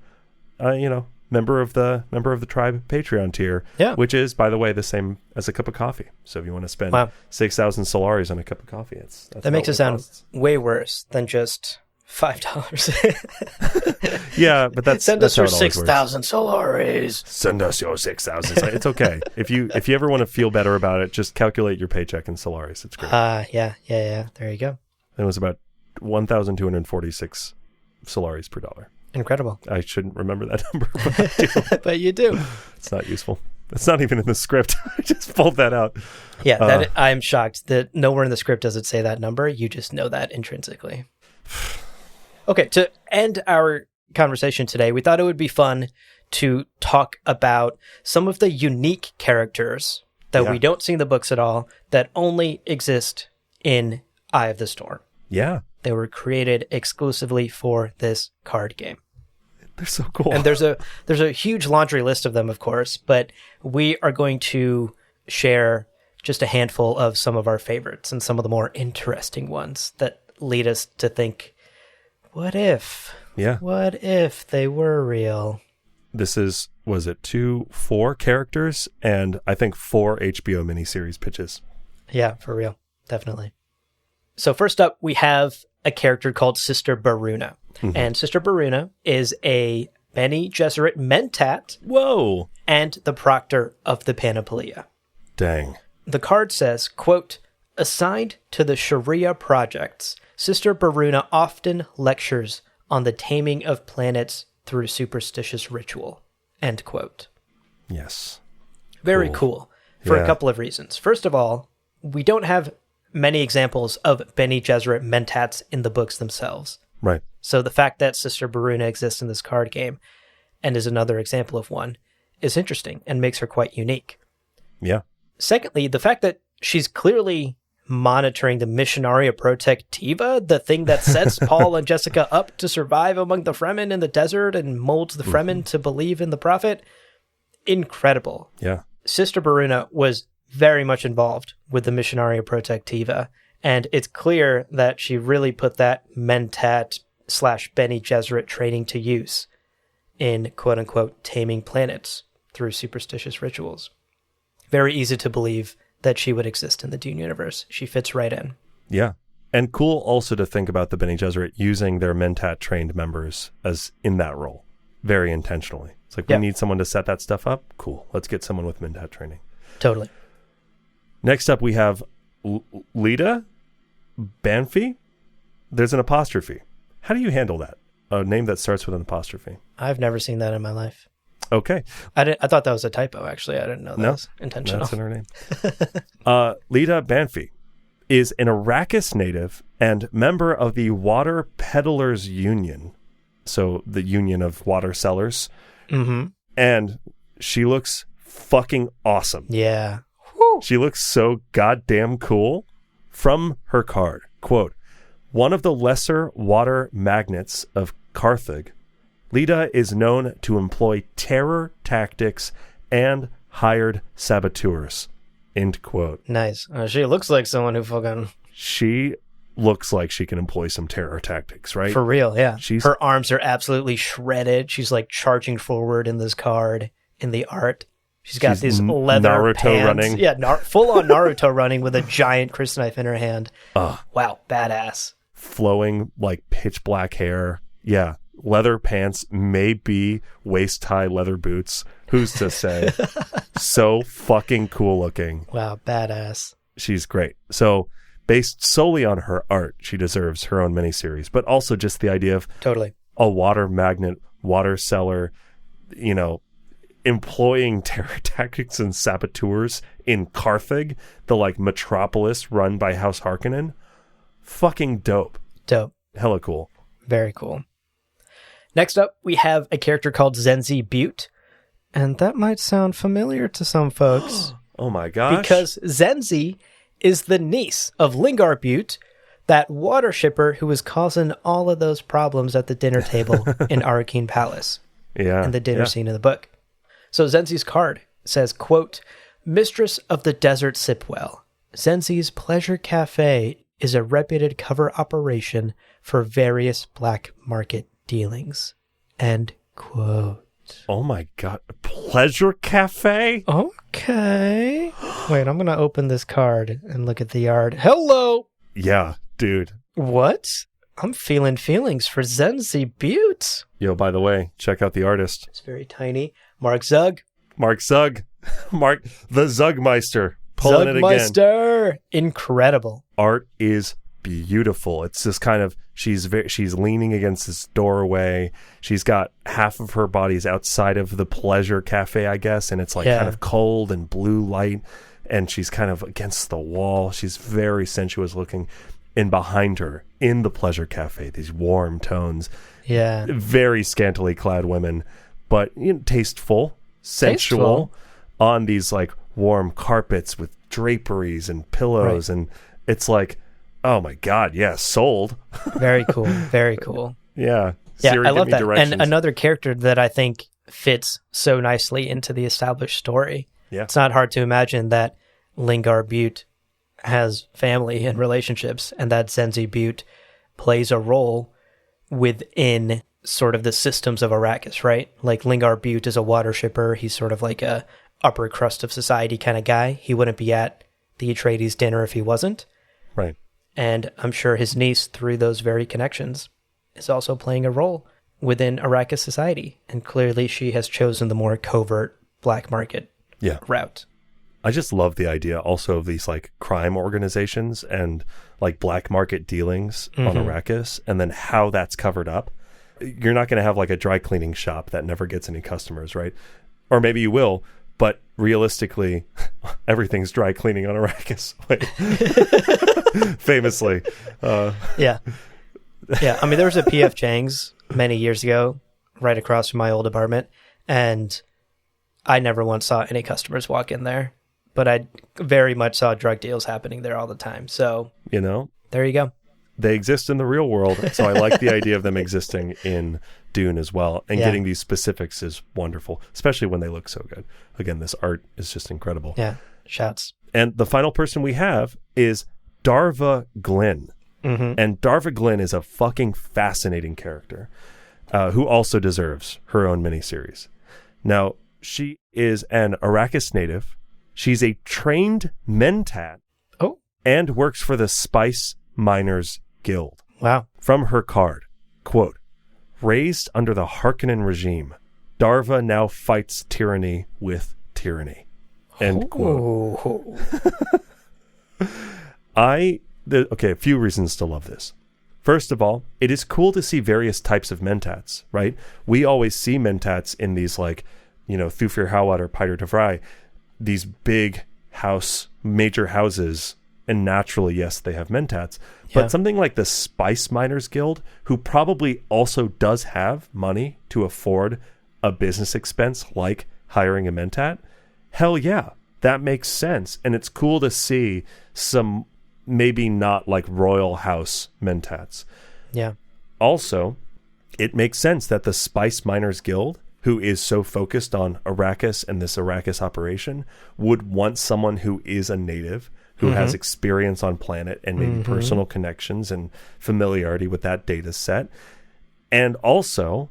Speaker 1: member of the tribe Patreon tier,
Speaker 2: Yeah.
Speaker 1: which is, by the way, the same as a cup of coffee. So if you want to spend
Speaker 2: Wow.
Speaker 1: 6,000 Solaris on a cup of coffee, that's
Speaker 2: That makes
Speaker 1: about
Speaker 2: it sound
Speaker 1: what costs.
Speaker 2: way worse than just $5.
Speaker 1: Yeah, but that's
Speaker 2: Send
Speaker 1: that's
Speaker 2: us
Speaker 1: how
Speaker 2: your
Speaker 1: it always works.
Speaker 2: 6,000 Solaris.
Speaker 1: Send us your 6,000. It's okay. If you ever want to feel better about it, just calculate your paycheck in Solaris. It's great.
Speaker 2: Yeah. There you go.
Speaker 1: It was about 1,246 Solaris per dollar.
Speaker 2: Incredible.
Speaker 1: I shouldn't remember that number, but I do.
Speaker 2: But you do.
Speaker 1: It's not useful. It's not even in the script. I just pulled that out.
Speaker 2: Yeah, I'm shocked that nowhere in the script does it say that number. You just know that intrinsically. Okay, to end our conversation today, we thought it would be fun to talk about some of the unique characters that we don't see in the books at all, that only exist in Eye of the Storm.
Speaker 1: Yeah.
Speaker 2: They were created exclusively for this card game.
Speaker 1: They're so cool.
Speaker 2: And there's a huge laundry list of them, of course, but we are going to share just a handful of some of our favorites and some of the more interesting ones that lead us to think, what if?
Speaker 1: Yeah.
Speaker 2: What if they were real?
Speaker 1: This is, was it 4 characters and I think 4 HBO miniseries pitches.
Speaker 2: Yeah, for real. Definitely. So first up, we have a character called Sister Baruna.
Speaker 1: Mm-hmm.
Speaker 2: And Sister Baruna is a Bene Gesserit mentat
Speaker 1: Whoa.
Speaker 2: and the proctor of the Panoplia.
Speaker 1: Dang.
Speaker 2: The card says, quote, assigned to the Sharia projects, Sister Baruna often lectures on the taming of planets through superstitious ritual, end quote.
Speaker 1: Yes.
Speaker 2: Very cool for
Speaker 1: Yeah.
Speaker 2: a couple of reasons. First of all, we don't have many examples of Bene Gesserit mentats in the books themselves.
Speaker 1: Right.
Speaker 2: So the fact that Sister Baruna exists in this card game and is another example of one is interesting and makes her quite unique.
Speaker 1: Yeah.
Speaker 2: Secondly, the fact that she's clearly monitoring the Missionaria Protectiva, the thing that sets Paul and Jessica up to survive among the Fremen in the desert and molds the Fremen to believe in the prophet. Incredible.
Speaker 1: Yeah.
Speaker 2: Sister Baruna was very much involved with the Missionaria Protectiva, and it's clear that she really put that mentat / Bene Gesserit training to use in quote-unquote taming planets through superstitious rituals. Very easy to believe that she would exist in the Dune universe. She fits right in.
Speaker 1: Yeah. And cool also to think about the Bene Gesserit using their mentat trained members as in that role very intentionally. It's like, we need someone to set that stuff up. Cool. Let's get someone with mentat training.
Speaker 2: Totally.
Speaker 1: Next up, we have Lita Banfi. There's an apostrophe. How do you handle that? A name that starts with an apostrophe.
Speaker 2: I've never seen that in my life.
Speaker 1: Okay.
Speaker 2: I thought that was a typo, actually. I didn't know that was intentional.
Speaker 1: That's in her name. Lita Banfi is an Arrakis native and member of the Water Peddlers Union. So the union of water sellers.
Speaker 2: Mm-hmm.
Speaker 1: And she looks fucking awesome.
Speaker 2: Yeah.
Speaker 1: She looks so goddamn cool. From her card, quote, one of the lesser water magnates of Carthage, Lita is known to employ terror tactics and hired saboteurs, end quote.
Speaker 2: Nice. She looks like someone who fucking...
Speaker 1: She looks like she can employ some terror tactics, right?
Speaker 2: For real, yeah.
Speaker 1: She's-
Speaker 2: Her arms are absolutely shredded. She's like charging forward in this card in the art. She's got
Speaker 1: She's
Speaker 2: these leather
Speaker 1: Naruto
Speaker 2: pants.
Speaker 1: running.
Speaker 2: Yeah, full-on Naruto running with a giant crysknife in her hand. Wow, badass.
Speaker 1: Flowing, like, pitch black hair. Yeah. Leather pants, maybe waist-high leather boots. Who's to say? So fucking cool looking.
Speaker 2: Wow, badass.
Speaker 1: She's great. So, based solely on her art, she deserves her own miniseries. But also just the idea of
Speaker 2: Totally.
Speaker 1: a water magnet, water seller, you know, employing terror tactics and saboteurs in Carthage, the like metropolis run by House Harkonnen. Fucking dope.
Speaker 2: Dope.
Speaker 1: Hella cool.
Speaker 2: Very cool. Next up, we have a character called Zenzi Butte, and that might sound familiar to some folks.
Speaker 1: Oh my gosh.
Speaker 2: Because Zenzi is the niece of Lingar Butte, that water shipper who was causing all of those problems at the dinner table in Arakeen Palace.
Speaker 1: Yeah.
Speaker 2: In the dinner scene in the book. So Zenzi's card says, quote, Mistress of the Desert Sipwell, Zenzi's Pleasure Cafe is a reputed cover operation for various black market dealings. End quote.
Speaker 1: Oh my god. Pleasure Cafe?
Speaker 2: Okay. Wait, I'm going to open this card and look at the art. Hello!
Speaker 1: Yeah, dude.
Speaker 2: What? I'm feeling feelings for Zenzi Butte.
Speaker 1: Yo, by the way, check out the artist.
Speaker 2: It's very tiny. Mark Zug.
Speaker 1: Mark Zug. Mark the Zugmeister. Pulling it again.
Speaker 2: Zugmeister. Incredible.
Speaker 1: Art is beautiful. It's this kind of, she's leaning against this doorway. She's got half of her body's outside of the Pleasure Cafe, I guess, and it's like kind of cold and blue light, and she's kind of against the wall. She's very sensuous looking. And behind her, in the Pleasure Cafe, these warm tones.
Speaker 2: Yeah.
Speaker 1: Very scantily clad women, but tasteful, sensual, on these like warm carpets with draperies and pillows. Right. And it's like, oh my God, yeah, sold.
Speaker 2: Very cool. Very cool.
Speaker 1: Yeah.
Speaker 2: Yeah,
Speaker 1: Siri,
Speaker 2: I love that.
Speaker 1: directions.
Speaker 2: And another character that I think fits so nicely into the established story.
Speaker 1: Yeah.
Speaker 2: It's not hard to imagine that Lingar Butte has family and relationships, and that Zenzi Butte plays a role within sort of the systems of Arrakis, right? Like Lingar Butte is a water shipper. He's sort of like a upper crust of society kind of guy. He wouldn't be at the Atreides dinner if he wasn't.
Speaker 1: Right.
Speaker 2: And I'm sure his niece, through those very connections, is also playing a role within Arrakis society. And clearly she has chosen the more covert black market route.
Speaker 1: I just love the idea also of these like crime organizations and like black market dealings on Arrakis, and then how that's covered up. You're not going to have like a dry cleaning shop that never gets any customers, right? Or maybe you will, but realistically, everything's dry cleaning on Arrakis. Famously.
Speaker 2: Yeah. I mean, there was a P.F. Chang's many years ago, right across from my old apartment, and I never once saw any customers walk in there. But I very much saw drug deals happening there all the time. So, there you go.
Speaker 1: They exist in the real world. So I like the idea of them existing in Dune as well. And getting these specifics is wonderful, especially when they look so good. Again, this art is just incredible.
Speaker 2: Yeah, shouts.
Speaker 1: And the final person we have is Darva Glynn. And Darva Glynn is a fucking fascinating character who also deserves her own miniseries. Now, she is an Arrakis native. She's a trained mentat and works for the Spice Miners Guild.
Speaker 2: Wow.
Speaker 1: From her card, quote, raised under the Harkonnen regime, Darva now fights tyranny with tyranny. End quote. A few reasons to love this. First of all, it is cool to see various types of mentats, right? We always see mentats in these like, Thufir Hawat or Piter Tavrai, these big major houses, and naturally, yes, they have mentats. But something like the Spice Miners Guild, who probably also does have money to afford a business expense like hiring a mentat, hell yeah, that makes sense. And it's cool to see some maybe not like royal house mentats.
Speaker 2: Yeah.
Speaker 1: Also, it makes sense that the Spice Miners Guild, who is so focused on Arrakis and this Arrakis operation, would want someone who is a native, who has experience on planet and maybe personal connections and familiarity with that data set. And also,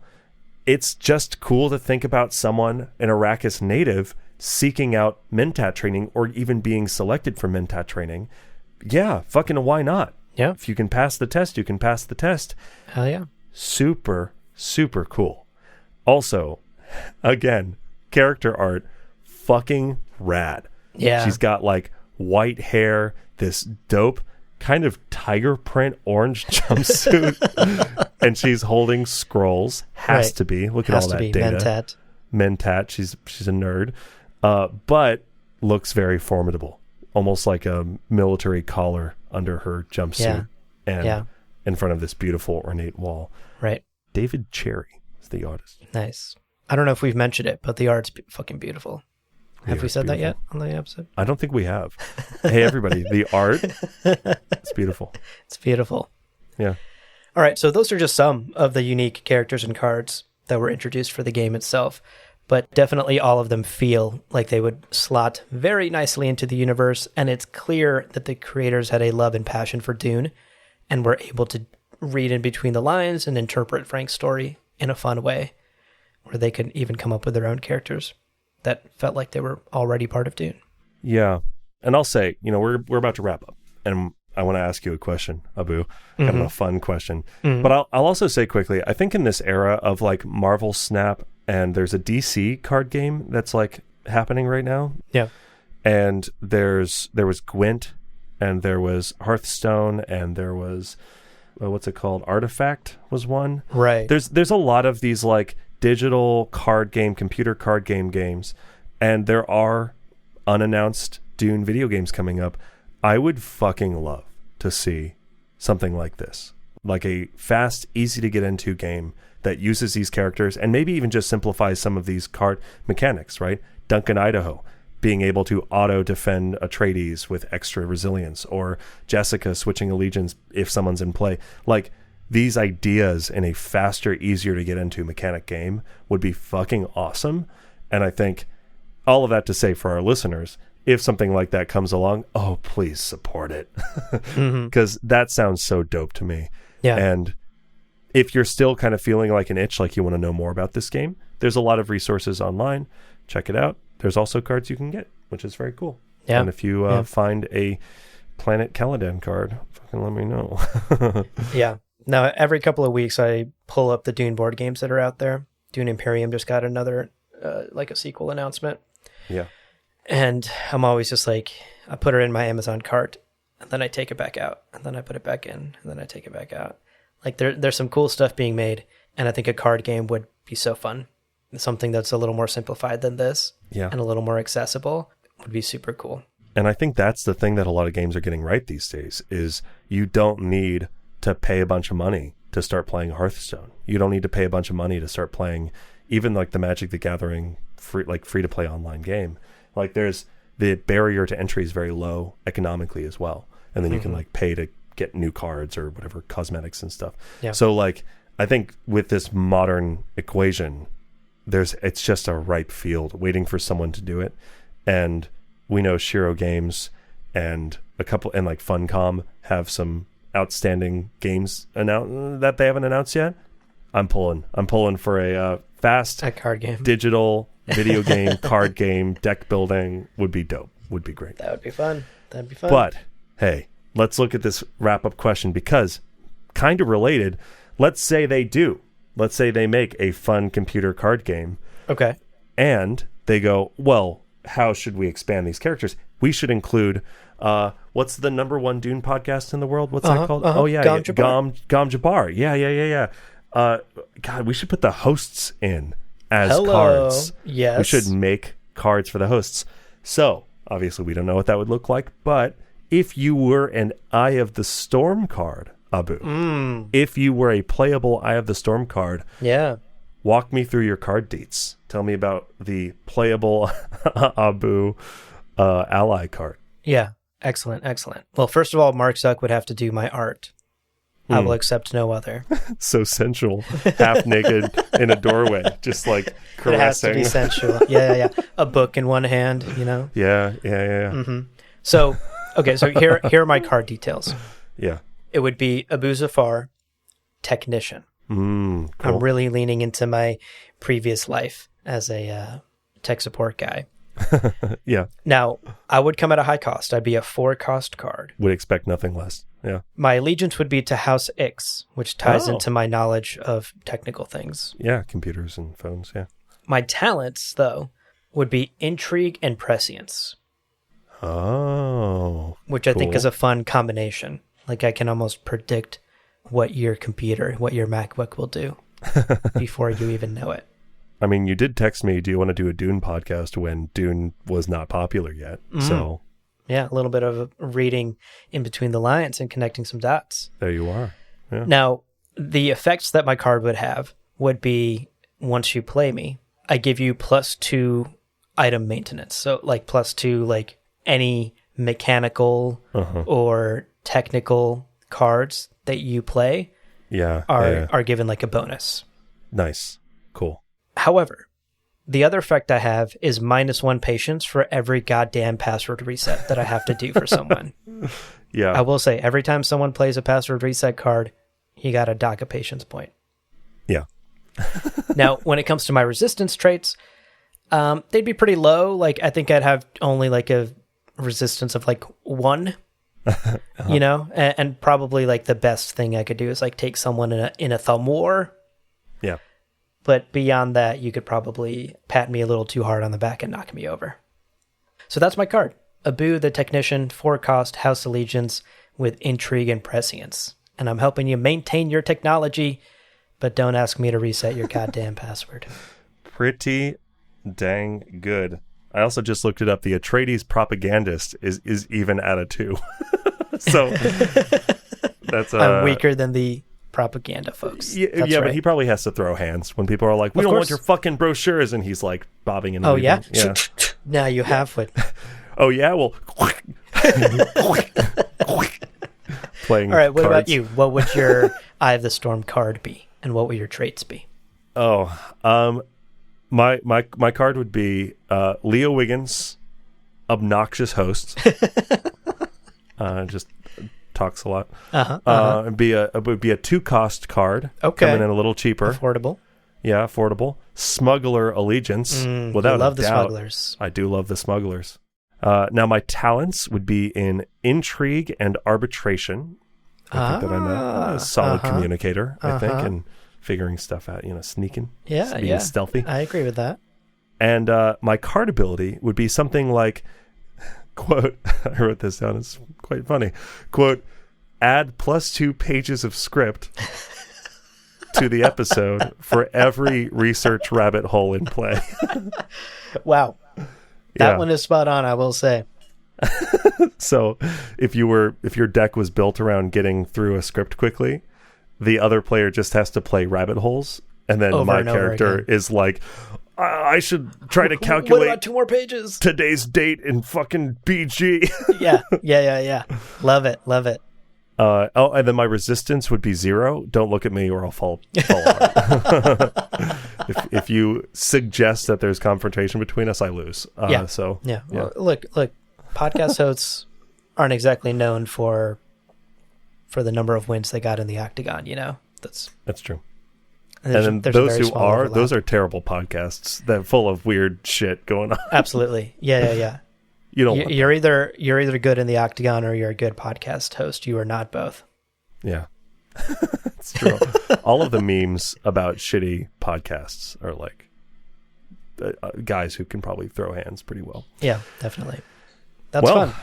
Speaker 1: it's just cool to think about someone, an Arrakis native, seeking out mentat training or even being selected for mentat training. Yeah, fucking why not?
Speaker 2: Yeah.
Speaker 1: If you can pass the test, you can pass the test.
Speaker 2: Hell yeah.
Speaker 1: Super, super cool. Also, again, character art, fucking rad.
Speaker 2: Yeah.
Speaker 1: She's got like white hair, this dope kind of tiger print orange jumpsuit, and she's holding scrolls. Has to be. Look at all that data.
Speaker 2: Mentat.
Speaker 1: mentat. She's a nerd, but looks very formidable, almost like a military collar under her jumpsuit, and in front of this beautiful ornate wall.
Speaker 2: Right.
Speaker 1: David Cherry is the artist.
Speaker 2: Nice. I don't know if we've mentioned it, but the art's fucking beautiful. Have we said that yet on the episode?
Speaker 1: I don't think we have. Hey, everybody, the art, it's beautiful.
Speaker 2: It's beautiful.
Speaker 1: Yeah.
Speaker 2: All right, so those are just some of the unique characters and cards that were introduced for the game itself, but definitely all of them feel like they would slot very nicely into the universe, and it's clear that the creators had a love and passion for Dune and were able to read in between the lines and interpret Frank's story in a fun way, where they could even come up with their own characters that felt like they were already part of Dune.
Speaker 1: Yeah. And I'll say, we're about to wrap up, and I want to ask you a question, Abu, kind of a fun question. But I'll also say quickly, I think in this era of like Marvel Snap, and there's a DC card game that's like happening right now.
Speaker 2: Yeah.
Speaker 1: And there was Gwent, and there was Hearthstone, and there was what's it called? Artifact was one.
Speaker 2: Right.
Speaker 1: There's a lot of these like digital card game, computer card game games, and there are unannounced Dune video games coming up. I would fucking love to see something like this, like a fast, easy to get into game that uses these characters and maybe even just simplifies some of these card mechanics, right? Duncan, Idaho, being able to auto defend Atreides with extra resilience, or Jessica switching allegiance if someone's in play. Like, these ideas in a faster, easier to get into mechanic game would be fucking awesome. And I think all of that to say for our listeners, if something like that comes along, oh, please support it. Because that sounds so dope to me.
Speaker 2: Yeah.
Speaker 1: And if you're still kind of feeling like an itch, like you want to know more about this game, there's a lot of resources online. Check it out. There's also cards you can get, which is very cool.
Speaker 2: Yeah.
Speaker 1: And if you find a Planet Caladan card, fucking let me know.
Speaker 2: Yeah. Now, every couple of weeks, I pull up the Dune board games that are out there. Dune Imperium just got another, like a sequel announcement.
Speaker 1: Yeah.
Speaker 2: And I'm always just like, I put her in my Amazon cart, and then I take it back out, and then I put it back in, and then I take it back out. Like, there's some cool stuff being made, and I think a card game would be so fun. Something that's a little more simplified than this, and a little more accessible would be super cool.
Speaker 1: And I think that's the thing that a lot of games are getting right these days, is you don't need to pay a bunch of money to start playing Hearthstone. You don't need to pay a bunch of money to start playing even like the Magic the Gathering free to play online game. Like, there's the barrier to entry is very low economically as well. And then you can like pay to get new cards or whatever, cosmetics and stuff. Yeah. So like, I think with this modern equation, it's just a ripe field waiting for someone to do it. And we know Shiro Games and like Funcom have some outstanding games that they haven't announced yet. I'm pulling for a fast
Speaker 2: card game,
Speaker 1: digital video game, card game, deck building would be dope. Would be great.
Speaker 2: That would be fun.
Speaker 1: But hey, let's look at this wrap up question, because kind of related. Let's say they do. Let's say they make a fun computer card game.
Speaker 2: Okay.
Speaker 1: And they go, well, how should we expand these characters? We should include what's the number one Dune podcast in the world? What's that called? Oh yeah, Gom Jabbar. Yeah. God, we should put the hosts in as cards.
Speaker 2: Yes.
Speaker 1: We should make cards for the hosts. So obviously we don't know what that would look like, but if you were an Eye of the Storm card, Abu, if you were a playable Eye of the Storm card, walk me through your card deets. Tell me about the playable Abu ally card.
Speaker 2: Yeah, excellent. Well, first of all, Mark Zuck would have to do my art. I will accept no other.
Speaker 1: So sensual, half naked in a doorway, just like caressing.
Speaker 2: It has to be sensual. Yeah. A book in one hand,
Speaker 1: Yeah.
Speaker 2: So, okay, so here are my card details.
Speaker 1: Yeah.
Speaker 2: It would be Abu Zafar, technician.
Speaker 1: Cool.
Speaker 2: I'm really leaning into my previous life as a tech support guy.
Speaker 1: Yeah.
Speaker 2: Now, I would come at a high cost. I'd be a 4-cost card.
Speaker 1: Would expect nothing less. Yeah.
Speaker 2: My allegiance would be to House X, which ties into my knowledge of technical things.
Speaker 1: Yeah, computers and phones, yeah.
Speaker 2: My talents, though, would be intrigue and prescience.
Speaker 1: Oh.
Speaker 2: Which I think is a fun combination. Like, I can almost predict what your MacBook will do before you even know it.
Speaker 1: I mean, you did text me, do you want to do a Dune podcast when Dune was not popular yet? So
Speaker 2: yeah, a little bit of reading in between the lines and connecting some dots.
Speaker 1: There you are. Yeah.
Speaker 2: Now, the effects that my card would have would be, once you play me, I give you +2 item maintenance. So like +2, like any mechanical or technical cards that you play are given like a bonus.
Speaker 1: Nice. Cool.
Speaker 2: However, the other effect I have is -1 patience for every goddamn password reset that I have to do for someone.
Speaker 1: Yeah.
Speaker 2: I will say, every time someone plays a password reset card, you got to dock a patience point.
Speaker 1: Yeah.
Speaker 2: Now, when it comes to my resistance traits, they'd be pretty low. Like, I think I'd have only like a resistance of like 1, you know, and probably like the best thing I could do is like take someone in a thumb war.
Speaker 1: Yeah.
Speaker 2: But beyond that, you could probably pat me a little too hard on the back and knock me over. So that's my card. Abu the Technician, 4-cost House Allegiance with Intrigue and Prescience. And I'm helping you maintain your technology, but don't ask me to reset your goddamn password.
Speaker 1: Pretty dang good. I also just looked it up. The Atreides Propagandist is even at a 2. So that's
Speaker 2: I'm weaker than the propaganda folks.
Speaker 1: Yeah,
Speaker 2: right.
Speaker 1: But he probably has to throw hands when people are like, we don't want your fucking brochures, and he's like bobbing and weaving.
Speaker 2: Yeah? Now you have one.
Speaker 1: Oh yeah, well playing.
Speaker 2: All right, what
Speaker 1: cards.
Speaker 2: about you? What would your Eye of the Storm card be, and what would your traits be?
Speaker 1: My card would be Leo Wiggins, obnoxious host. Just talks a lot. It would be a 2-cost card.
Speaker 2: Okay,
Speaker 1: coming in a little cheaper,
Speaker 2: affordable.
Speaker 1: Yeah, affordable. Smuggler Allegiance. Without
Speaker 2: I love
Speaker 1: a
Speaker 2: the
Speaker 1: doubt.
Speaker 2: smugglers.
Speaker 1: I do love the smugglers. Now my talents would be in intrigue and arbitration. I think that I'm a solid communicator, I think, and figuring stuff out, sneaking, being stealthy.
Speaker 2: I agree with that.
Speaker 1: And my card ability would be something like, quote, I wrote this down, it's quite funny, quote, add +2 pages of script to the episode for every research rabbit hole in play.
Speaker 2: Wow. That one is spot on, I will say.
Speaker 1: So if your deck was built around getting through a script quickly, the other player just has to play rabbit holes, and then my character is like, I should try to calculate
Speaker 2: what about 2 more pages?
Speaker 1: Today's date in fucking BG.
Speaker 2: Yeah. Love it.
Speaker 1: And then my resistance would be 0. Don't look at me or I'll fall apart. If you suggest that there's confrontation between us, I lose. Well,
Speaker 2: look, podcast hosts aren't exactly known for the number of wins they got in the octagon, That's
Speaker 1: true.
Speaker 2: And
Speaker 1: then those who are, those are terrible podcasts that full of weird shit going on.
Speaker 2: Absolutely. Yeah. You're either good in the octagon or you're a good podcast host. You are not both.
Speaker 1: Yeah. It's true. All of the memes about shitty podcasts are like guys who can probably throw hands pretty well.
Speaker 2: Yeah, definitely. That's fun.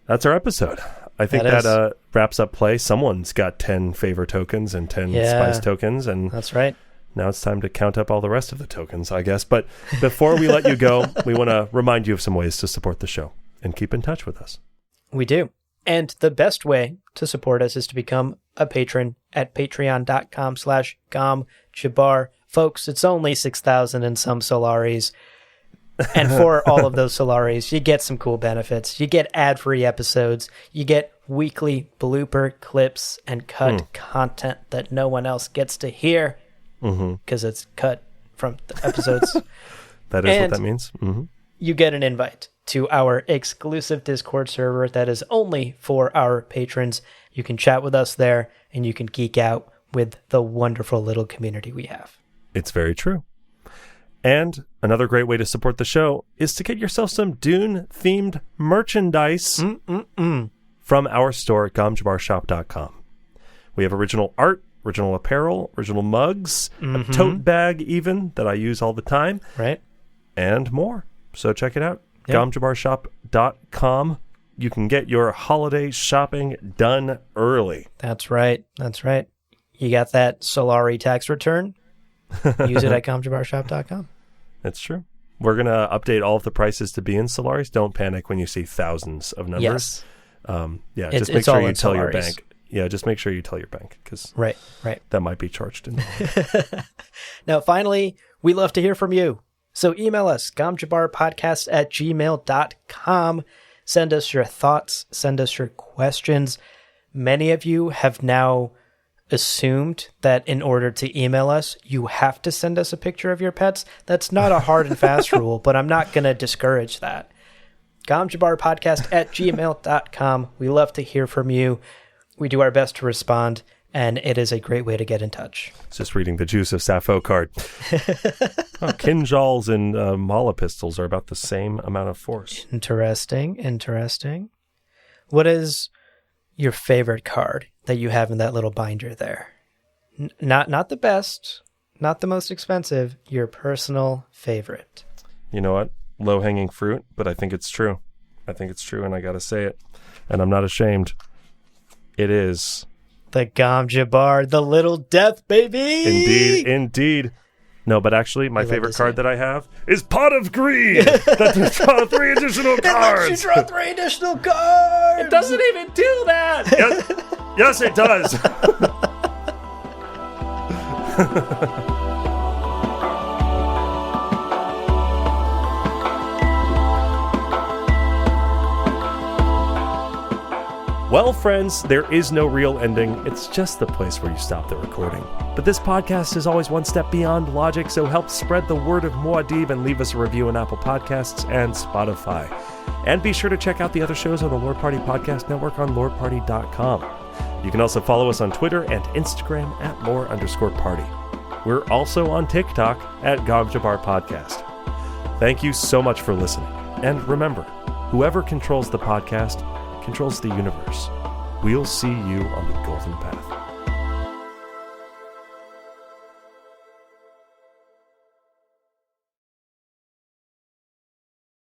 Speaker 1: That's our episode. I think that wraps up play. Someone's got 10 favor tokens and 10 spice tokens, and
Speaker 2: that's right.
Speaker 1: Now it's time to count up all the rest of the tokens, I guess. But before we let you go, we want to remind you of some ways to support the show and keep in touch with us.
Speaker 2: We do. And the best way to support us is to become a patron at patreon.com/GomJabar. Folks, it's only 6,000 and some Solaris. And for all of those Solaris, you get some cool benefits. You get ad-free episodes. You get weekly blooper clips and cut content that no one else gets to hear because it's cut from the episodes.
Speaker 1: That is what that means.
Speaker 2: You get an invite to our exclusive Discord server that is only for our patrons. You can chat with us there, and you can geek out with the wonderful little community we have.
Speaker 1: It's very true. And another great way to support the show is to get yourself some Dune-themed merchandise from our store at gomjabarshop.com. We have original art, original apparel, original mugs, a tote bag even that I use all the time.
Speaker 2: Right.
Speaker 1: And more. So check it out. gomjabarshop.com. You can get your holiday shopping done early.
Speaker 2: That's right. You got that Solari tax return? use it at GomJabarShop.com.
Speaker 1: It's true. We're going to update all of the prices to be in Solaris. Don't panic when you see thousands of numbers.
Speaker 2: Yes.
Speaker 1: Just make sure you tell your bank. Yeah, just make sure you tell your bank, because
Speaker 2: right.
Speaker 1: that might be charged in.
Speaker 2: Now, finally, we love to hear from you. So email us, gomjabarpodcast@gmail.com. Send us your thoughts. Send us your questions. Many of you have now assumed that in order to email us, you have to send us a picture of your pets. That's not a hard and fast rule, but I'm not going to discourage that. gomjabarpodcast@gmail.com. We love to hear from you. We do our best to respond, and it is a great way to get in touch.
Speaker 1: Just reading the Juice of Sappho card. Kinjals and Mala pistols are about the same amount of force.
Speaker 2: Interesting. What is your favorite card that you have in that little binder there? Not the best, not the most expensive, your personal favorite.
Speaker 1: You know what? Low-hanging fruit, but I think it's true. And I gotta say it. And I'm not ashamed. It is
Speaker 2: the Gom-Jabbar, the Little Death, baby!
Speaker 1: Indeed. No, but actually, my favorite card that I have is Pot of Greed! That you draw 3 additional cards!
Speaker 2: It lets you draw 3 additional cards!
Speaker 1: It doesn't even do that! Yes, it does! Well, friends, there is no real ending. It's just the place where you stop the recording. But this podcast is always one step beyond logic, so help spread the word of Muad'Dib and leave us a review on Apple Podcasts and Spotify. And be sure to check out the other shows on the Lore Party Podcast Network on loreparty.com. You can also follow us on Twitter and Instagram at @lore_party. We're also on TikTok at Gom-Jabbar Podcast. Thank you so much for listening. And remember, whoever controls the podcast controls the universe. We'll see you on the golden path.